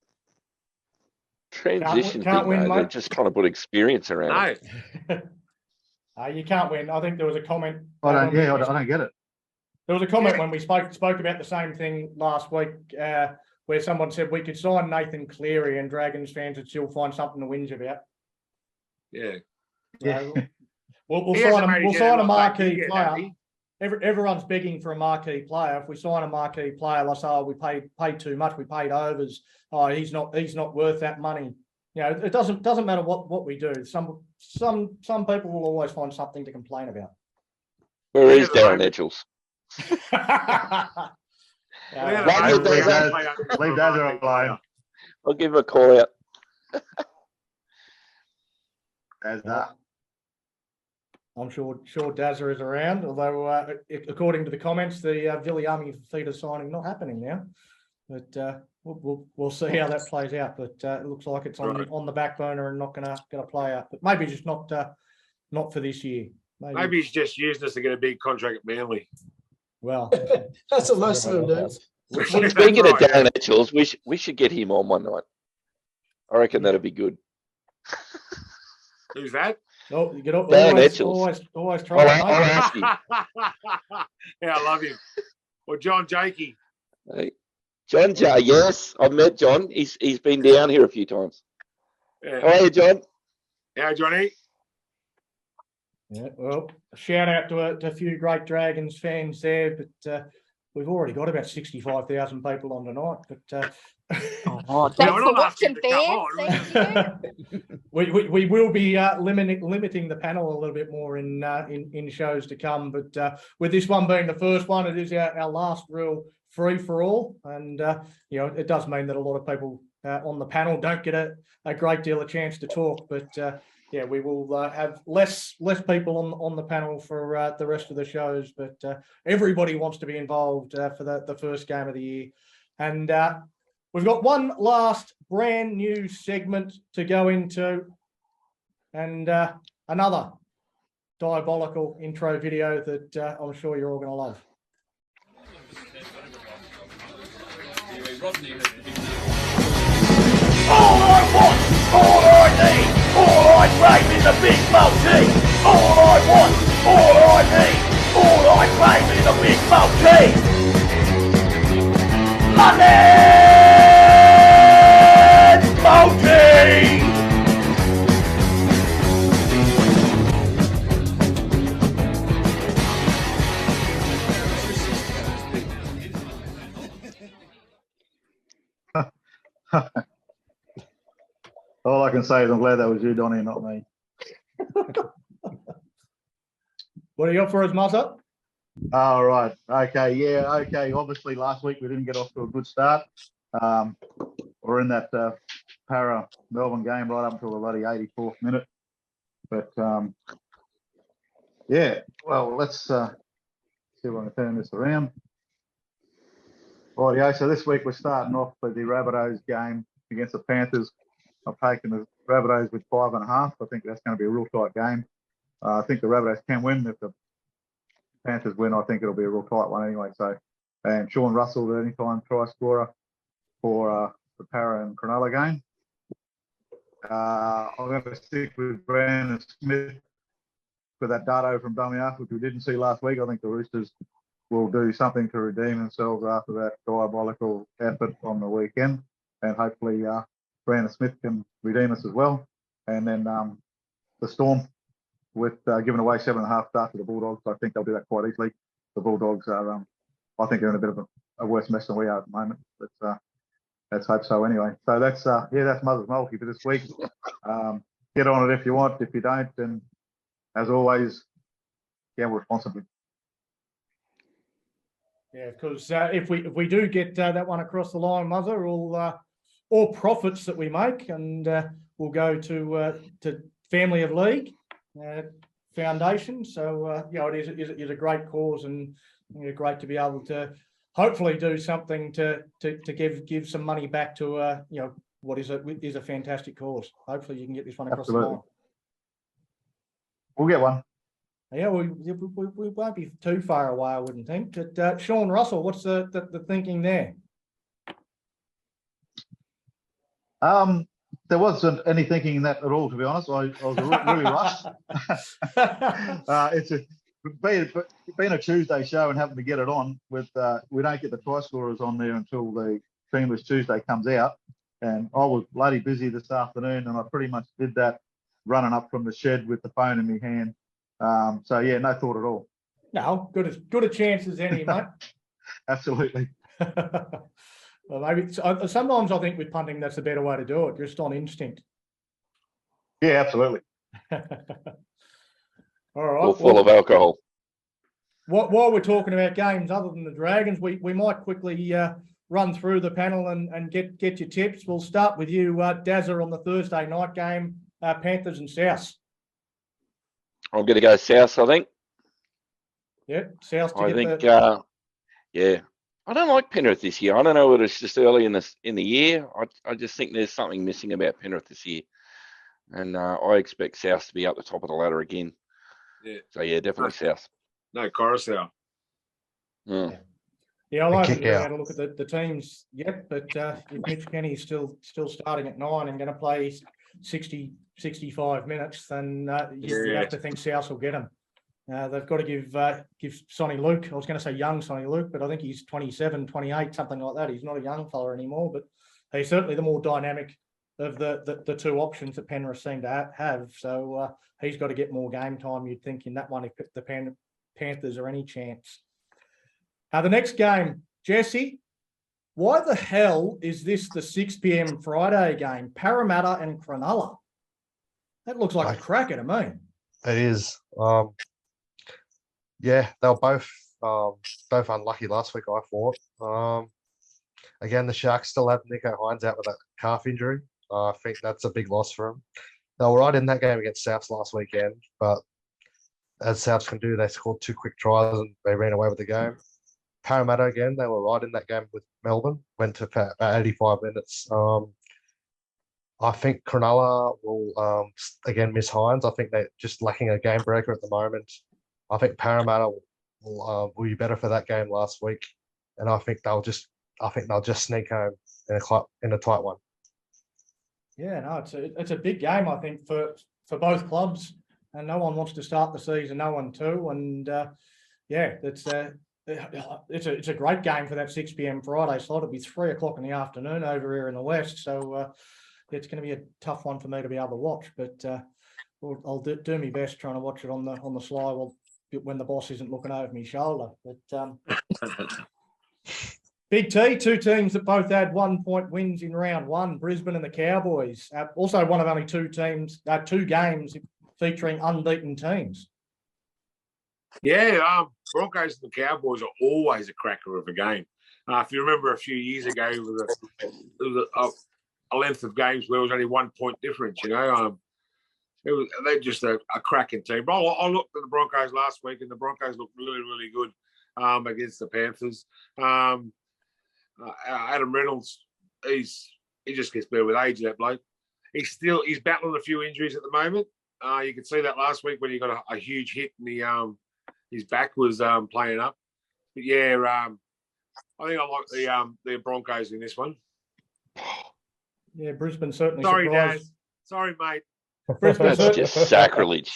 Transition can't win, they're just trying to put experience around it. You can't win. I think there was a comment. I don't get it. There was a comment when we spoke about the same thing last week, where someone said we could sign Nathan Cleary and Dragons fans would still find something to whinge about. Yeah. We'll sign a marquee player. everyone's begging for a marquee player. If we sign a marquee player, let's say, oh, we paid too much, we paid overs. Oh, he's not worth that money. You know, it doesn't matter what we do. Some people will always find something to complain about. Where is Darren Edgels? Leave Dazza alone. I'll give him a call out. Dazza. I'm sure Dazza is around, although according to the comments, the Viliami Fafita signing not happening now. But we'll see how that plays out. But it looks like it's on the back burner and not gonna play out. But maybe just not for this year. Maybe he's just used us to get a big contract at Manly. Well, that's what most of them do. Speaking of Darren Edgels, we should get him on one night. I reckon that'd be good. Who's that? Oh, you get always try. I'll ask you. Yeah, I love him. Or John Jakey. Hey. John J, yes, I've met John. He's been down here a few times. Yeah. How are you, John? How, Johnny? Yeah, well, a shout out to a few great Dragons fans there, but we've already got about 65,000 people on tonight. But thanks for watching, fans. we will be limiting the panel a little bit more in shows to come. But with this one being the first one, it is our last real free for all, and you know, it does mean that a lot of people on the panel don't get a great deal of chance to talk. But yeah, we will have less people on the panel for the rest of the shows. But everybody wants to be involved for the first game of the year, and we've got one last brand new segment to go into, and another diabolical intro video that I'm sure you're all going to love. All I want, all I need, all I claim is a big multi. All I want, all I need, all I claim is a big multi. London multi. All I can say is I'm glad that was you, Donnie, not me. What do you got for us, Muzza? All right. Okay. Yeah. Okay. Obviously, last week we didn't get off to a good start. We're in that Para Melbourne game right up until the bloody 84th minute. But yeah. Well, let's see if I can turn this around. Rightio. So this week we're starting off with the Rabbitohs game against the Panthers. I've taken the Rabbitohs with 5.5. I think that's going to be a real tight game. I think the Rabbitohs can win. If the Panthers win, I think it'll be a real tight one anyway. So, and Sean Russell, the anytime try scorer for the Para and Cronulla game. I'm going to stick with Brandon Smith for that dado from Dummy which we didn't see last week. I think the Roosters will do something to redeem themselves after that diabolical effort on the weekend, and hopefully Brandon Smith can redeem us as well. And then the Storm, with giving away 7.5 start to the Bulldogs, I think they'll do that quite easily. The Bulldogs are, I think, they're in a bit of a worse mess than we are at the moment. But let's hope so anyway. So that's that's Mother's Multi for this week. Get on it if you want. If you don't, then as always, gamble responsibly. Yeah, because if we do get that one across the line, Mother, all profits that we make, and will go to Family of League Foundation. So you know, it is a great cause, and you know, great to be able to hopefully do something to give some money back to you know, what is a fantastic cause. Hopefully you can get this one across the line. We'll get one. Yeah, we won't be too far away, I wouldn't think. But Sean Russell, what's the thinking there? There wasn't any thinking in that at all, to be honest. I was really rushed. It's been a Tuesday show and having to get it on with we don't get the try scorers on there until the Teamless Tuesday comes out, and I was bloody busy this afternoon, and I pretty much did that running up from the shed with the phone in my hand. So yeah, no thought at all. No, good a chance as any, mate. Absolutely. Well, maybe sometimes I think with punting that's a better way to do it, just on instinct. Yeah, absolutely. All right. Or full of alcohol. While we're talking about games other than the Dragons, we might quickly run through the panel and get your tips. We'll start with you, Dazza, on the Thursday night game, Panthers and South. I'm going to go South, I think. Yeah, South. I think, yeah. I don't like Penrith this year. I don't know whether it's just early in the year. I just think there's something missing about Penrith this year. And I expect South to be up the top of the ladder again. Yeah. So, yeah, definitely South. No, Coruscant. Mm. Yeah, I haven't kick really out. had a look at the teams yet, but if Mitch Kenny's still starting at 9 and going to play 60, 65 minutes, then you have to think South will get him. They've got to give Sonny Luke, I was going to say young Sonny Luke, but I think he's 27, 28, something like that. He's not a young fella anymore, but he's certainly the more dynamic of the two options that Penrith seem to have. So he's got to get more game time, you'd think, in that one if the Panthers are any chance. The next game, Jesse, why the hell is this the 6 p.m. Friday game? Parramatta and Cronulla. That looks like a cracker to me. It is. Yeah, they were both unlucky last week, I thought. Again, the Sharks still have Nico Hines out with a calf injury. I think that's a big loss for him. They were right in that game against Souths last weekend, but as Souths can do, they scored 2 quick tries and they ran away with the game. Parramatta, again, they were right in that game with Melbourne, went to about 85 minutes. I think Cronulla will, again, miss Hines. I think they're just lacking a game breaker at the moment. I think Parramatta will be better for that game last week, and I think they'll just sneak home in a tight one. Yeah, no, it's a big game, I think, for both clubs, and no one wants to start the season 0-2, and yeah, it's a great game for that 6 p.m. Friday slot. It'll be 3 o'clock in the afternoon over here in the West, so it's going to be a tough one for me to be able to watch, but I'll do my best trying to watch it on the sly when the boss isn't looking over my shoulder. But Big T, 2 teams that both had 1 point wins in round 1, Brisbane and the Cowboys. Also one of only 2 games featuring unbeaten teams. Yeah, Broncos and the Cowboys are always a cracker of a game. If you remember a few years ago, there was a length of games where it was only 1 point difference, they're just a cracking team. But I looked at the Broncos last week, and the Broncos looked really, really good against the Panthers. Adam Reynolds, he just gets better with age, that bloke. He's battling a few injuries at the moment. You could see that last week when he got a huge hit and his back was playing up. But yeah, I think I like the Broncos in this one. Yeah, Brisbane certainly. Sorry, surprised. Daz. Sorry, mate. That's just sacrilege.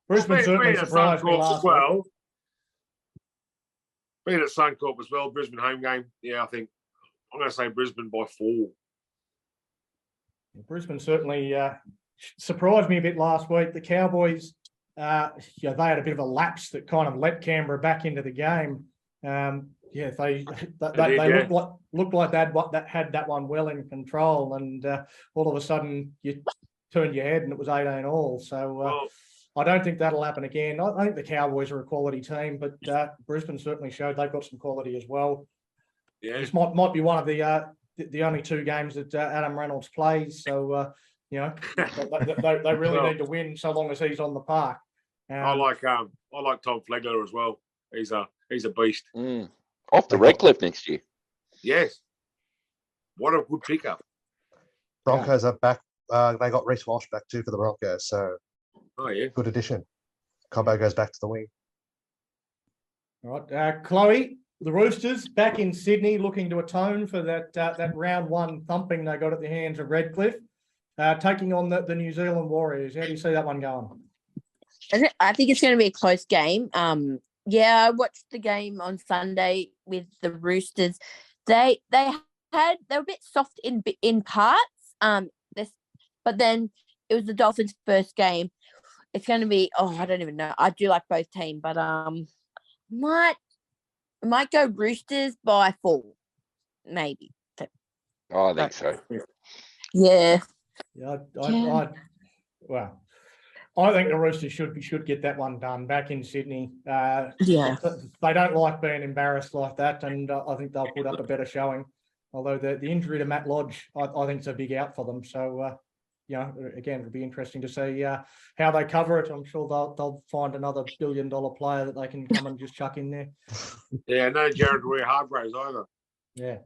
Brisbane certainly surprised me last week. Being at Suncorp as well, Brisbane home game. Yeah, I think I'm going to say Brisbane by 4. Brisbane certainly surprised me a bit last week. The Cowboys, they had a bit of a lapse that kind of let Canberra back into the game. They looked like they had that one well in control, and all of a sudden you turned your head and it was 18-all. So I don't think that'll happen again. I think the Cowboys are a quality team, but Brisbane certainly showed they've got some quality as well. Yeah, this might be one of the only 2 games that Adam Reynolds plays. So they really need to win so long as he's on the park. I like Tom Flegler as well. He's a beast. Off the Redcliffe next year. Yes. What a good pickup. Broncos are back. They got Reece Walsh back too for the Broncos, so good addition. Combo goes back to the wing. All right, Chloe, the Roosters back in Sydney, looking to atone for that round 1 thumping they got at the hands of Redcliffe, taking on the New Zealand Warriors. How do you see that one going? I think it's going to be a close game. I watched the game on Sunday with the Roosters. They were a bit soft in parts. But then it was the Dolphins' first game. it's going to be. Oh, I don't even know. I do like both teams, but might go Roosters by 4, maybe. Oh, I think so. Yeah. Yeah, Yeah. well, I think the Roosters should get that one done back in Sydney. Yeah. They don't like being embarrassed like that, and I think they'll put up a better showing. Although the injury to Matt Lodge, I think it's a big out for them. So, again, it'll be interesting to see how they cover it. I'm sure they'll find another $1 billion player that they can come and just chuck in there. Yeah, no Jared Hargraves either. Yeah.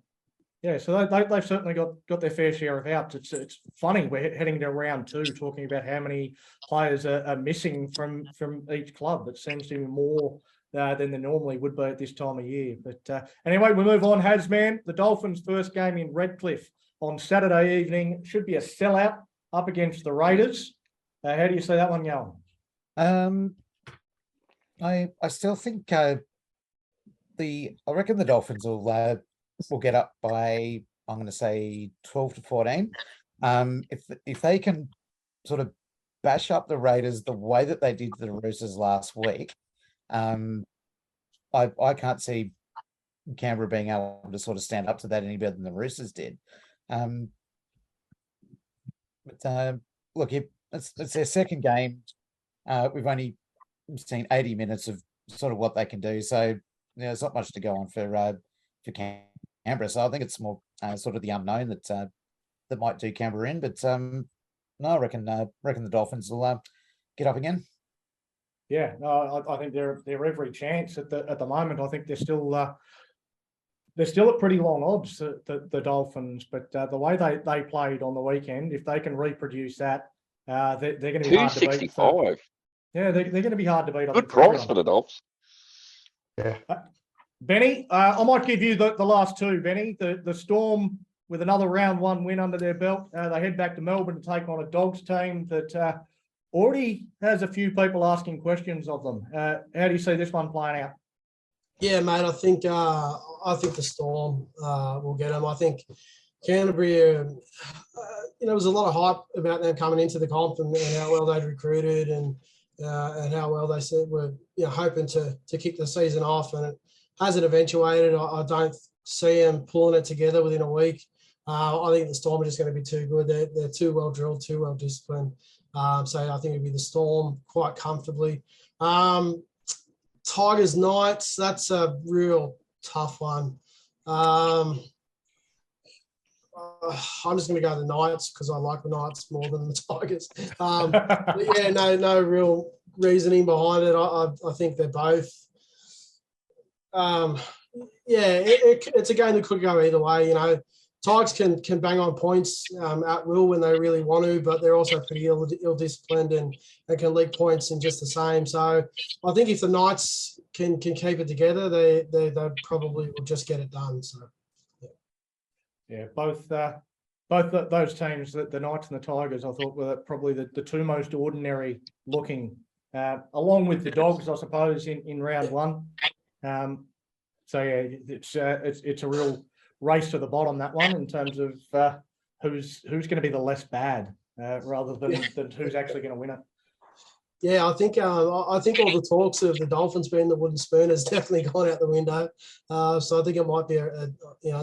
Yeah, so they've certainly got their fair share of outs. It's funny, we're heading to round 2, talking about how many players are missing from each club. It seems to be more than they normally would be at this time of year. But anyway, we move on. Hasman, the Dolphins' first game in Redcliffe on Saturday evening should be a sellout up against the Raiders. How do you see that one going? I still think I reckon the Dolphins will get up by, I'm going to say 12 to 14. If they can sort of bash up the Raiders the way that they did the Roosters last week, I can't see Canberra being able to sort of stand up to that any better than the Roosters did. Look, it's their second game. We've only seen 80 minutes of sort of what they can do, so there's not much to go on for Canberra. So I think it's more sort of the unknown that might do Canberra in. But no, I reckon the Dolphins will get up again. Yeah, no, I think they're every chance at the moment. I think they're still at pretty long odds, the Dolphins. But the way they played on the weekend, if they can reproduce that, they're going to be hard to beat. 265. Yeah, they're going to be hard to beat. Good price for the Dolphins. Yeah. Benny, I might give you the last two, Benny. The Storm, with another round 1 win under their belt, they head back to Melbourne to take on a Dogs team that already has a few people asking questions of them. How do you see this one playing out? Yeah, mate, I think the Storm will get them. I think Canterbury, there was a lot of hype about them coming into the comp and how well they'd recruited and how well they said were hoping to kick the season off, and it hasn't eventuated. I don't see them pulling it together within a week. I think the Storm are just going to be too good. They're too well drilled, too well disciplined. So I think it'd be the Storm quite comfortably. Tigers Knights, that's a real tough one. I'm just going to go the Knights because I like the Knights more than the Tigers. But yeah, no real reasoning behind it. I think they're both. It's a game that could go either way. Tigers can bang on points at will when they really want to, but they're also pretty ill-disciplined and can leak points in just the same. So I think if the Knights can keep it together, they probably will just get it done. So yeah, both those teams, the Knights and the Tigers, I thought were probably the two most ordinary looking, along with the Dogs, I suppose, in round 1. So yeah, it's a real race to the bottom, that one, in terms of who's going to be the less bad rather than who's actually going to win it. Yeah, I think all the talks of the Dolphins being the wooden spoon has definitely gone out the window. So I think it might be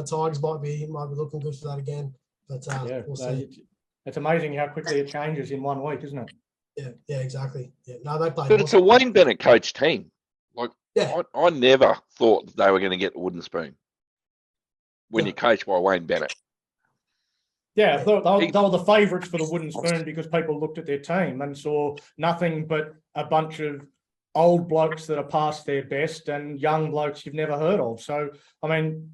Tigers might be looking good for that again. But we'll see. It's amazing how quickly it changes in 1 week, isn't it? Yeah, exactly. Yeah, no, they played. But it's a Wayne Bennett coach team. Like, yeah. I never thought they were going to get the wooden spoon when you're coached by Wayne Bennett. Yeah, they were the favourites for the wooden spoon because people looked at their team and saw nothing but a bunch of old blokes that are past their best and young blokes you've never heard of. So, I mean,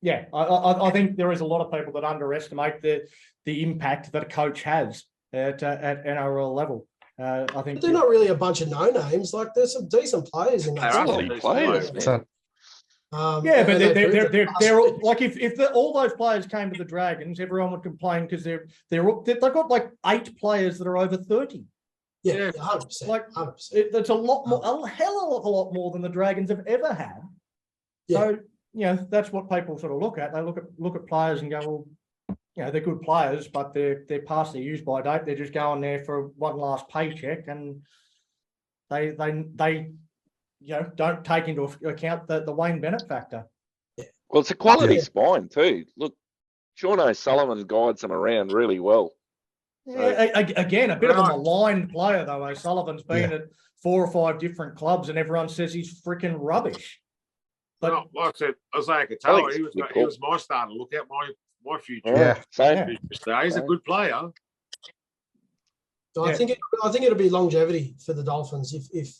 yeah, I think there is a lot of people that underestimate the impact that a coach has at NRL level. I think they're not really a bunch of no names. Like, there's some decent players in that team. Players, man. Yeah, but they're like if all those players came to the Dragons, everyone would complain because they've got like 8 players that are over 30. Yeah, 100%. Like 100%. That's a lot more, a hell of a lot more than the Dragons have ever had. Yeah. So that's what people sort of look at. They look at players and go, well, they're good players, but they're past their use by date. They're just going there for one last paycheck, and they don't take into account the Wayne Bennett factor. Well, it's a quality spine too. Look, Sean O'Sullivan guides them around really well. Yeah, again, a bit of a maligned player though. O'Sullivan's been at 4 or 5 different clubs, and everyone says he's freaking rubbish. But like I said, Isaiah Katoa, he was my starter. Look at my future. Yeah, same. He's a good player. So I think it'll be longevity for the Dolphins if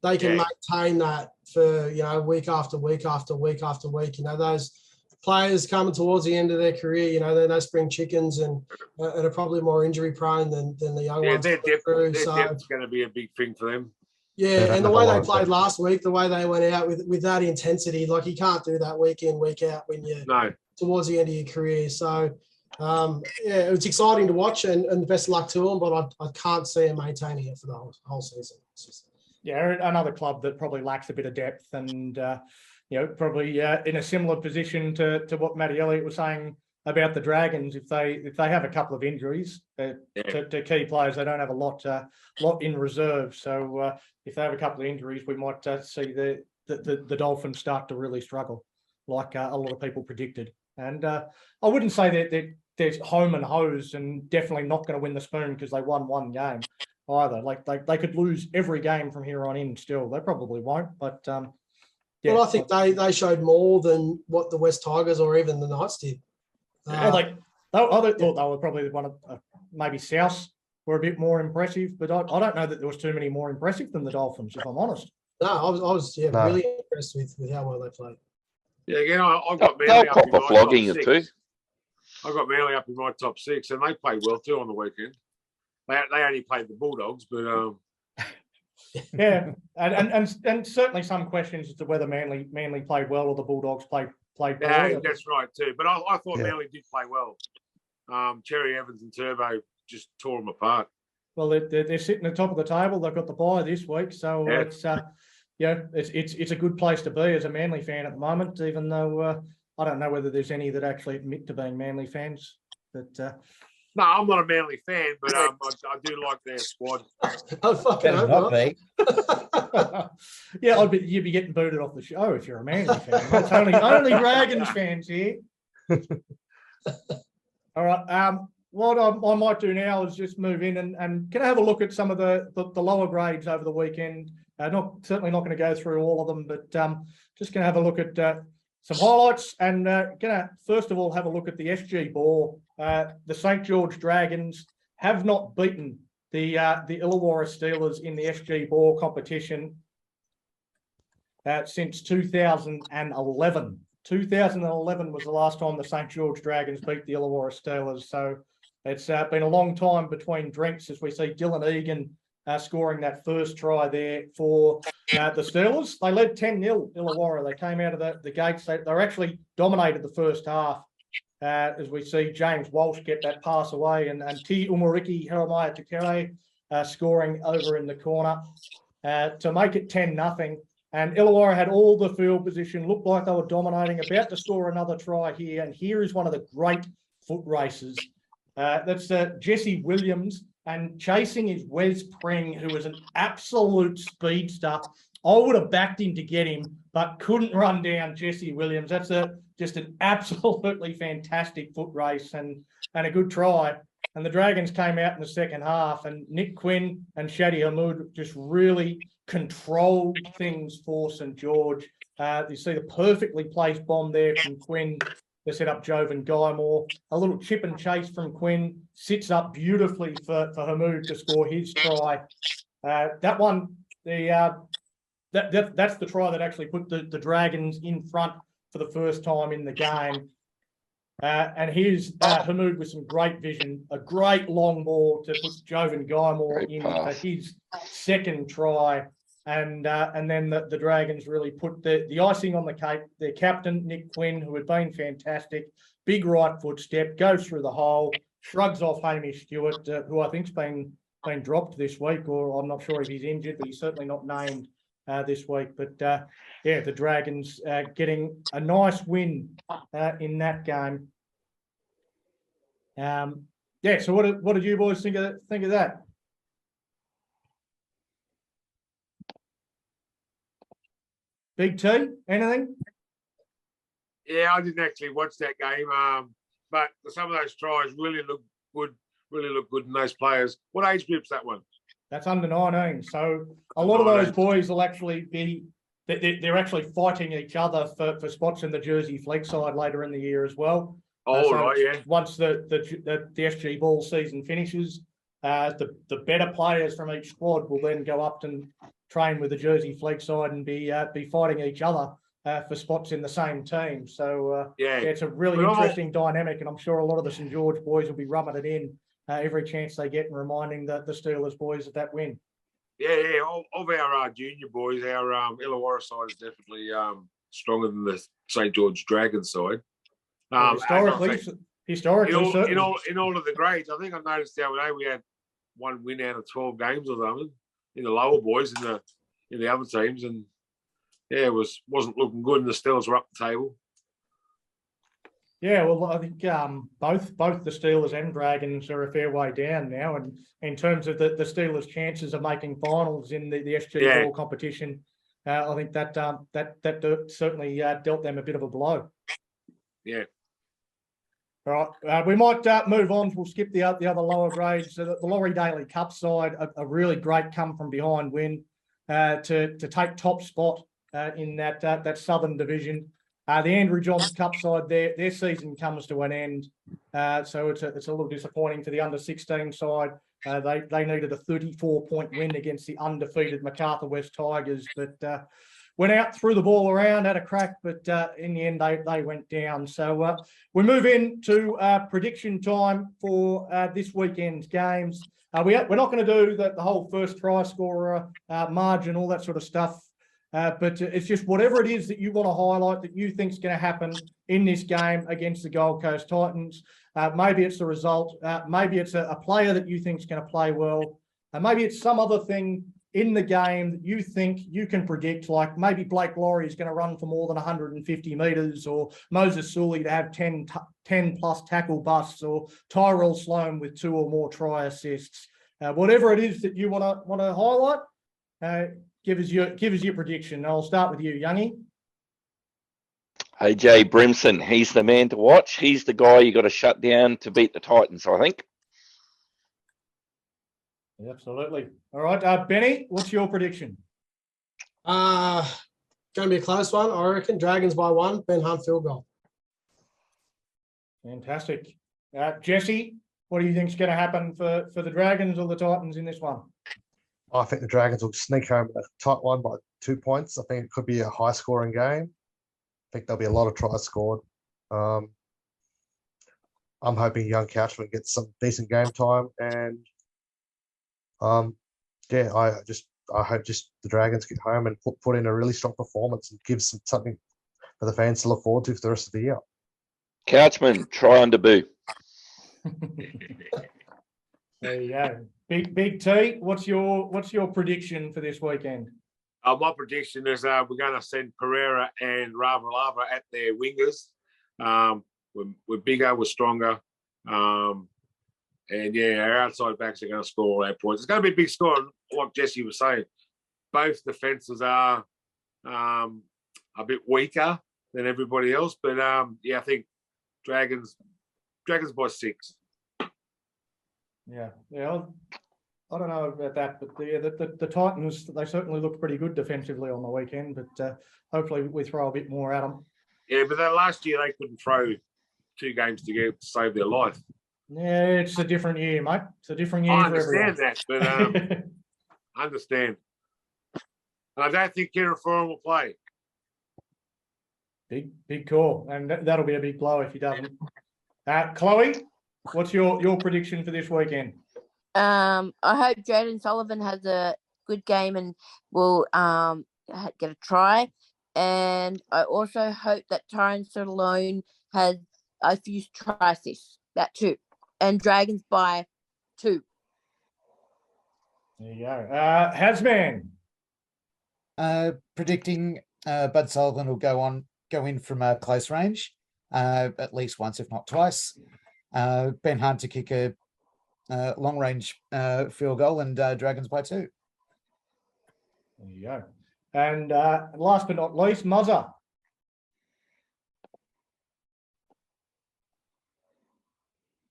they can maintain that for week after week after week after week. Those players coming towards the end of their career, they're no spring chickens and are probably more injury prone than the young ones. Their depth's going to be a big thing for them. Yeah, and the way they played last week, the way they went out with that intensity, like you can't do that week in, week out when you're towards the end of your career. So, it's exciting to watch and best of luck to them, but I can't see them maintaining it for the whole season. Another club that probably lacks a bit of depth and, probably in a similar position to what Matthew Elliott was saying about the Dragons. If they have a couple of injuries to key players, they don't have a lot in reserve. So if they have a couple of injuries, we might see the Dolphins start to really struggle, like a lot of people predicted. And I wouldn't say that they're home and hose and definitely not going to win the spoon because they won one game either. Like they could lose every game from here on in still. They probably won't, but well, I think they showed more than what the West Tigers or even the Knights did. I thought they were probably one of maybe South were a bit more impressive, but I don't know that there was too many more impressive than the Dolphins, if I'm honest. No, I was really impressed with how well they played. Yeah, again, I've got Manly up in my flogging top it 6. too. I've got Manly up in my top 6, and they played well too on the weekend. They only played the Bulldogs, but yeah, and certainly some questions as to whether Manly played well or the Bulldogs played poorly. Yeah, that's right too. But I thought Manly did play well. Cherry Evans and Turbo just tore them apart. Well, they're sitting at the top of the table. They've got the bye this week, so it's a good place to be as a Manly fan at the moment. Even though I don't know whether there's any that actually admit to being Manly fans, but. No, I'm not a Manly fan, but I do like their squad. Oh, fucking not be. Yeah, you'd be getting booted off the show if you're a Manly fan. It's only Dragons fans here. All right. What I might do now is just move in and can I have a look at some of the lower grades over the weekend. Certainly not going to go through all of them, but just going to have a look at some highlights and going to first of all have a look at the SG ball. The St George Dragons have not beaten the Illawarra Steelers in the SG ball competition since 2011. 2011 was the last time the St George Dragons beat the Illawarra Steelers. So it's been a long time between drinks as we see Dylan Egan scoring that first try there for the Steelers. They led 10-0 Illawarra. They came out of the gates. They were actually dominated the first half as we see James Walsh get that pass away and T. Umariki Jeremiah Takere scoring over in the corner to make it 10-0. And Illawarra had all the field position, looked like they were dominating, about to score another try here. And here is one of the great foot races. That's Jesse Williams, and chasing is Wes Preng, who is an absolute speedster. I would have backed him to get him, but couldn't run down Jesse Williams. That's just an absolutely fantastic foot race and a good try. And the Dragons came out in the second half, and Nick Quinn and Shadi Hamoud just really controlled things for St George. You see the perfectly placed bomb there from Quinn to set up Jovan Guymore. A little chip and chase from Quinn sits up beautifully for Hamoud to score his try. That one, that's the try that actually put the Dragons in front for the first time in the game. And here's Hamoud with some great vision, a great long ball to put Jovan Guymore in for his second try. And then the Dragons really put the icing on the cake. Their captain, Nick Quinn, who had been fantastic, big right foot step, goes through the hole, shrugs off Hamish Stewart, who I think's been dropped this week, or I'm not sure if he's injured, but he's certainly not named this week. But the Dragons getting a nice win in that game. Yeah. So what did you boys think of that? Big T, anything? Yeah, I didn't actually watch that game, but some of those tries really look good. Really look good in those players. What age group's that one? That's under 19. So a lot of those boys will actually be. They're actually fighting each other for spots in the Jersey flag side later in the year as well. Right, yeah. Once the SG ball season finishes, the better players from each squad will then go up and train with the Jersey flag side and be fighting each other for spots in the same team. So it's a really interesting dynamic, and I'm sure a lot of the St George boys will be rubbing it in every chance they get and reminding the Steelers boys of that win. Yeah. Of our junior boys, our Illawarra side is definitely stronger than the St George Dragons side. Historically, in all of the grades, I think I noticed the other day we had one win out of 12 games or something in the lower boys in the other teams, and yeah, it wasn't looking good, and the Steelers were up the table. Yeah, well, I think both the Steelers and Dragons are a fair way down now, and in terms of the Steelers' chances of making finals in the SG ball competition, I think that certainly dealt them a bit of a blow. Yeah. All right, we might move on. We'll skip the other lower grades. So the Laurie Daly Cup side, a really great come from behind win to take top spot in that Southern Division. The Andrew Johns Cup side, their season comes to an end, so it's a little disappointing to the under 16 side. They needed a 34-point win against the undefeated Macarthur West Tigers, but went out, threw the ball around, had a crack, but in the end they went down. So we move into prediction time for this weekend's games. We're not going to do the whole first try scorer margin, all that sort of stuff. But it's just whatever it is that you want to highlight that you think is going to happen in this game against the Gold Coast Titans. Maybe it's the result. Maybe it's a player that you think is going to play well. Maybe it's some other thing in the game that you think you can predict, like maybe Blake Laurie is going to run for more than 150 metres, or Moses Sully to have 10 plus tackle busts, or Tyrell Sloan with 2 or more try assists. Whatever it is that you want to highlight, give us your prediction. I'll start with you, Youngie. AJ Brimson, he's the man to watch. He's the guy you got to shut down to beat the Titans, I think. Absolutely. All right, Benny, what's your prediction? Going to be a close one. I reckon Dragons by 1, Ben Hunt field goal. Fantastic. Jesse, what do you think is going to happen for the Dragons or the Titans in this one? I think the Dragons will sneak home a tight one by 2 points. I think it could be a high-scoring game. I think there'll be a lot of tries scored. I'm hoping young Couchman gets some decent game time, and I hope just the Dragons get home and put in a really strong performance and give something for the fans to look forward to for the rest of the year. Couchman, try on debut. There you go. Big T, what's your prediction for this weekend? My prediction is we're going to send Pereira and Ravalava at their wingers. We're bigger, we're stronger. And yeah, our outside backs are going to score all our points. It's going to be a big score, like Jesse was saying. Both defences are a bit weaker than everybody else, but I think Dragons by 6. Yeah. I don't know about that, but the Titans, they certainly look pretty good defensively on the weekend, but hopefully we throw a bit more at them. Yeah, but last year they couldn't throw 2 games together to save their life. Yeah, it's a different year, mate. It's a different year I for everyone. understand that, but I understand. And I don't think Kieran Foran will play. Big call, and that'll be a big blow if he doesn't. Chloe, what's your prediction for this weekend? I hope Jaden Sullivan has a good game and will get a try. And I also hope that Tyron Stallone has a few try assists. That too. And Dragons by 2. There you go. Hasman. Predicting Bud Sullivan will go in from close range at least once, if not twice. Ben Hunt to kick a long range field goal, and Dragons by 2. There you go. And last but not least, Muzzer.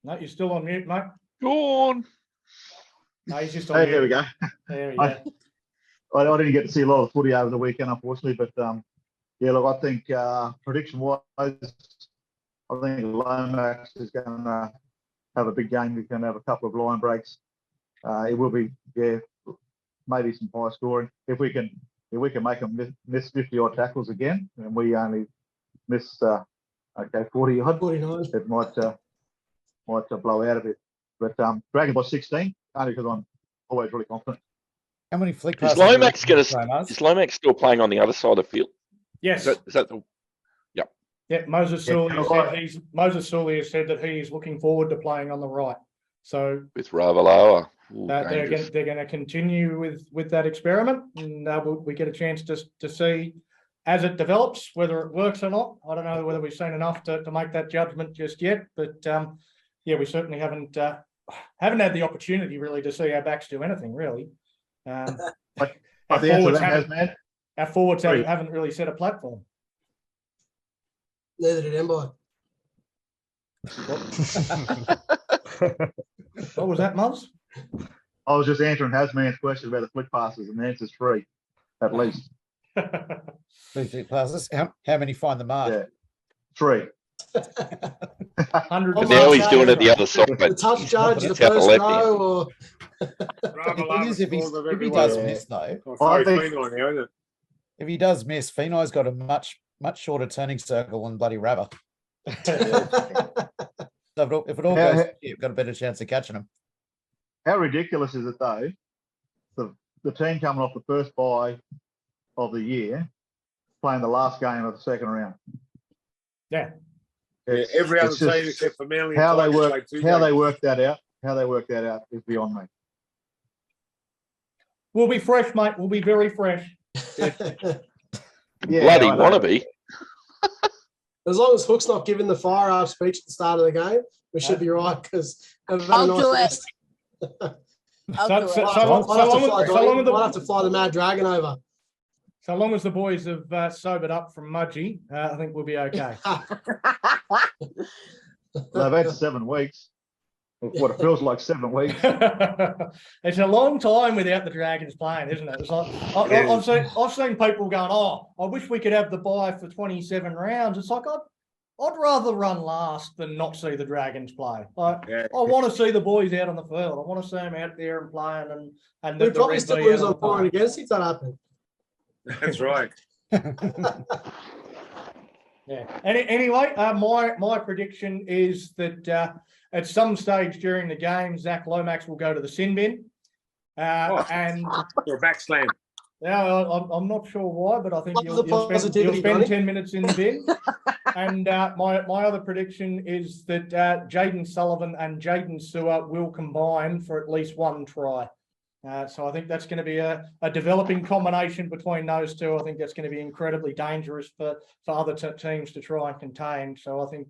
No, you're still on mute, mate. Go on. No, he's just on Hey, mute. there we go. There we go. I didn't get to see a lot of footy over the weekend, unfortunately, but yeah, look, I think prediction-wise, I think Lomax is going to have a big game. He's going to have a couple of line breaks. It will be, yeah, maybe some high scoring. If we can make them miss 50 odd tackles again, and we only miss 40 odd, 49. it might blow out a bit. But Dragon by 16, only because I'm always really confident. How many flick Is passes? do you Lomax reckon, Maz? is Lomax still playing on the other side of the field? Yes. Is that the Yeah, Moses Yeah, Sully has said that he is looking forward to playing on the right. So with Ravaloa? Ooh, they're dangerous. going to continue with that experiment, and we get a chance to see as it develops whether it works or not. I don't know whether we've seen enough to make that judgment just yet, but yeah, we certainly haven't had the opportunity really to see our backs do anything really. But Our the answer to forwards that is, man, haven't really set a platform. Neither did Embo. What was that, Muzz? I was just answering Hasman's question about the flick passes, and the answer's 3, at least. 3 flick passes. How many find the mark? Yeah, 3. 100. And now he's doing it the other side. The touch judge, the It's out first left row, or The thing is, if he does miss though, I think- if he does miss, Finai's got a much shorter turning circle than bloody Rabber. So if it all goes, you've got a better chance of catching him. How ridiculous is it though? The team coming off the first bye of the year, playing the last game of the second round. Yeah. Every other It's just team except for Manly. How they Tigers work played 2 games. How they work that out is beyond me. We'll be fresh, mate. We'll be very fresh. Yeah, Bloody I know. wannabe. as long as Hook's not giving the fire up speech at the start of the game, we should be right. Because I'll do it. I'll do it. Might have to fly the Mad Dragon over. So long as the boys have sobered up from Mudgee, I think we'll be okay. They've had 7 weeks. What it feels like 7 weeks. It's a long time without the Dragons playing, isn't it? It's like I've seen people going, "Oh, I wish we could have the bye for 27 rounds." It's like I'd rather run last than not see the Dragons play. I want to see the boys out on the field. I want to see them out there and playing, and We'd probably still lose on for and against if that happened. That's right. Yeah. Anyway, my prediction is that at some stage during the game, Zach Lomax will go to the sin bin, and Or a backslam. yeah, I'm not sure why, but I think Love the you'll positivity, spend Donny. 10 minutes in the bin. And my other prediction is that Jaden Sullivan and Jaden Sewer will combine for at least 1 try. So I think that's going to be a developing combination between those two. I think that's going to be incredibly dangerous for other teams to try and contain. So I think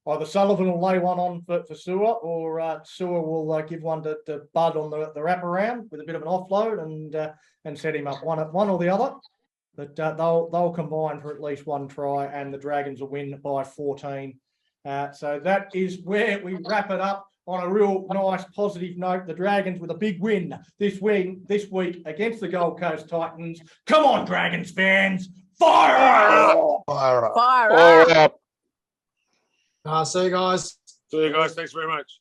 either Sullivan will lay one on for Sewer, or Sewer will give one to Bud on the wraparound with a bit of an offload and set him up one or the other. But they'll combine for at least 1 try, and the Dragons will win by 14. So that is where we wrap it up. On a real nice positive note, the Dragons with a big win this week against the Gold Coast Titans. Come on, Dragons fans, fire up! Fire up. See you guys. So, guys, thanks very much.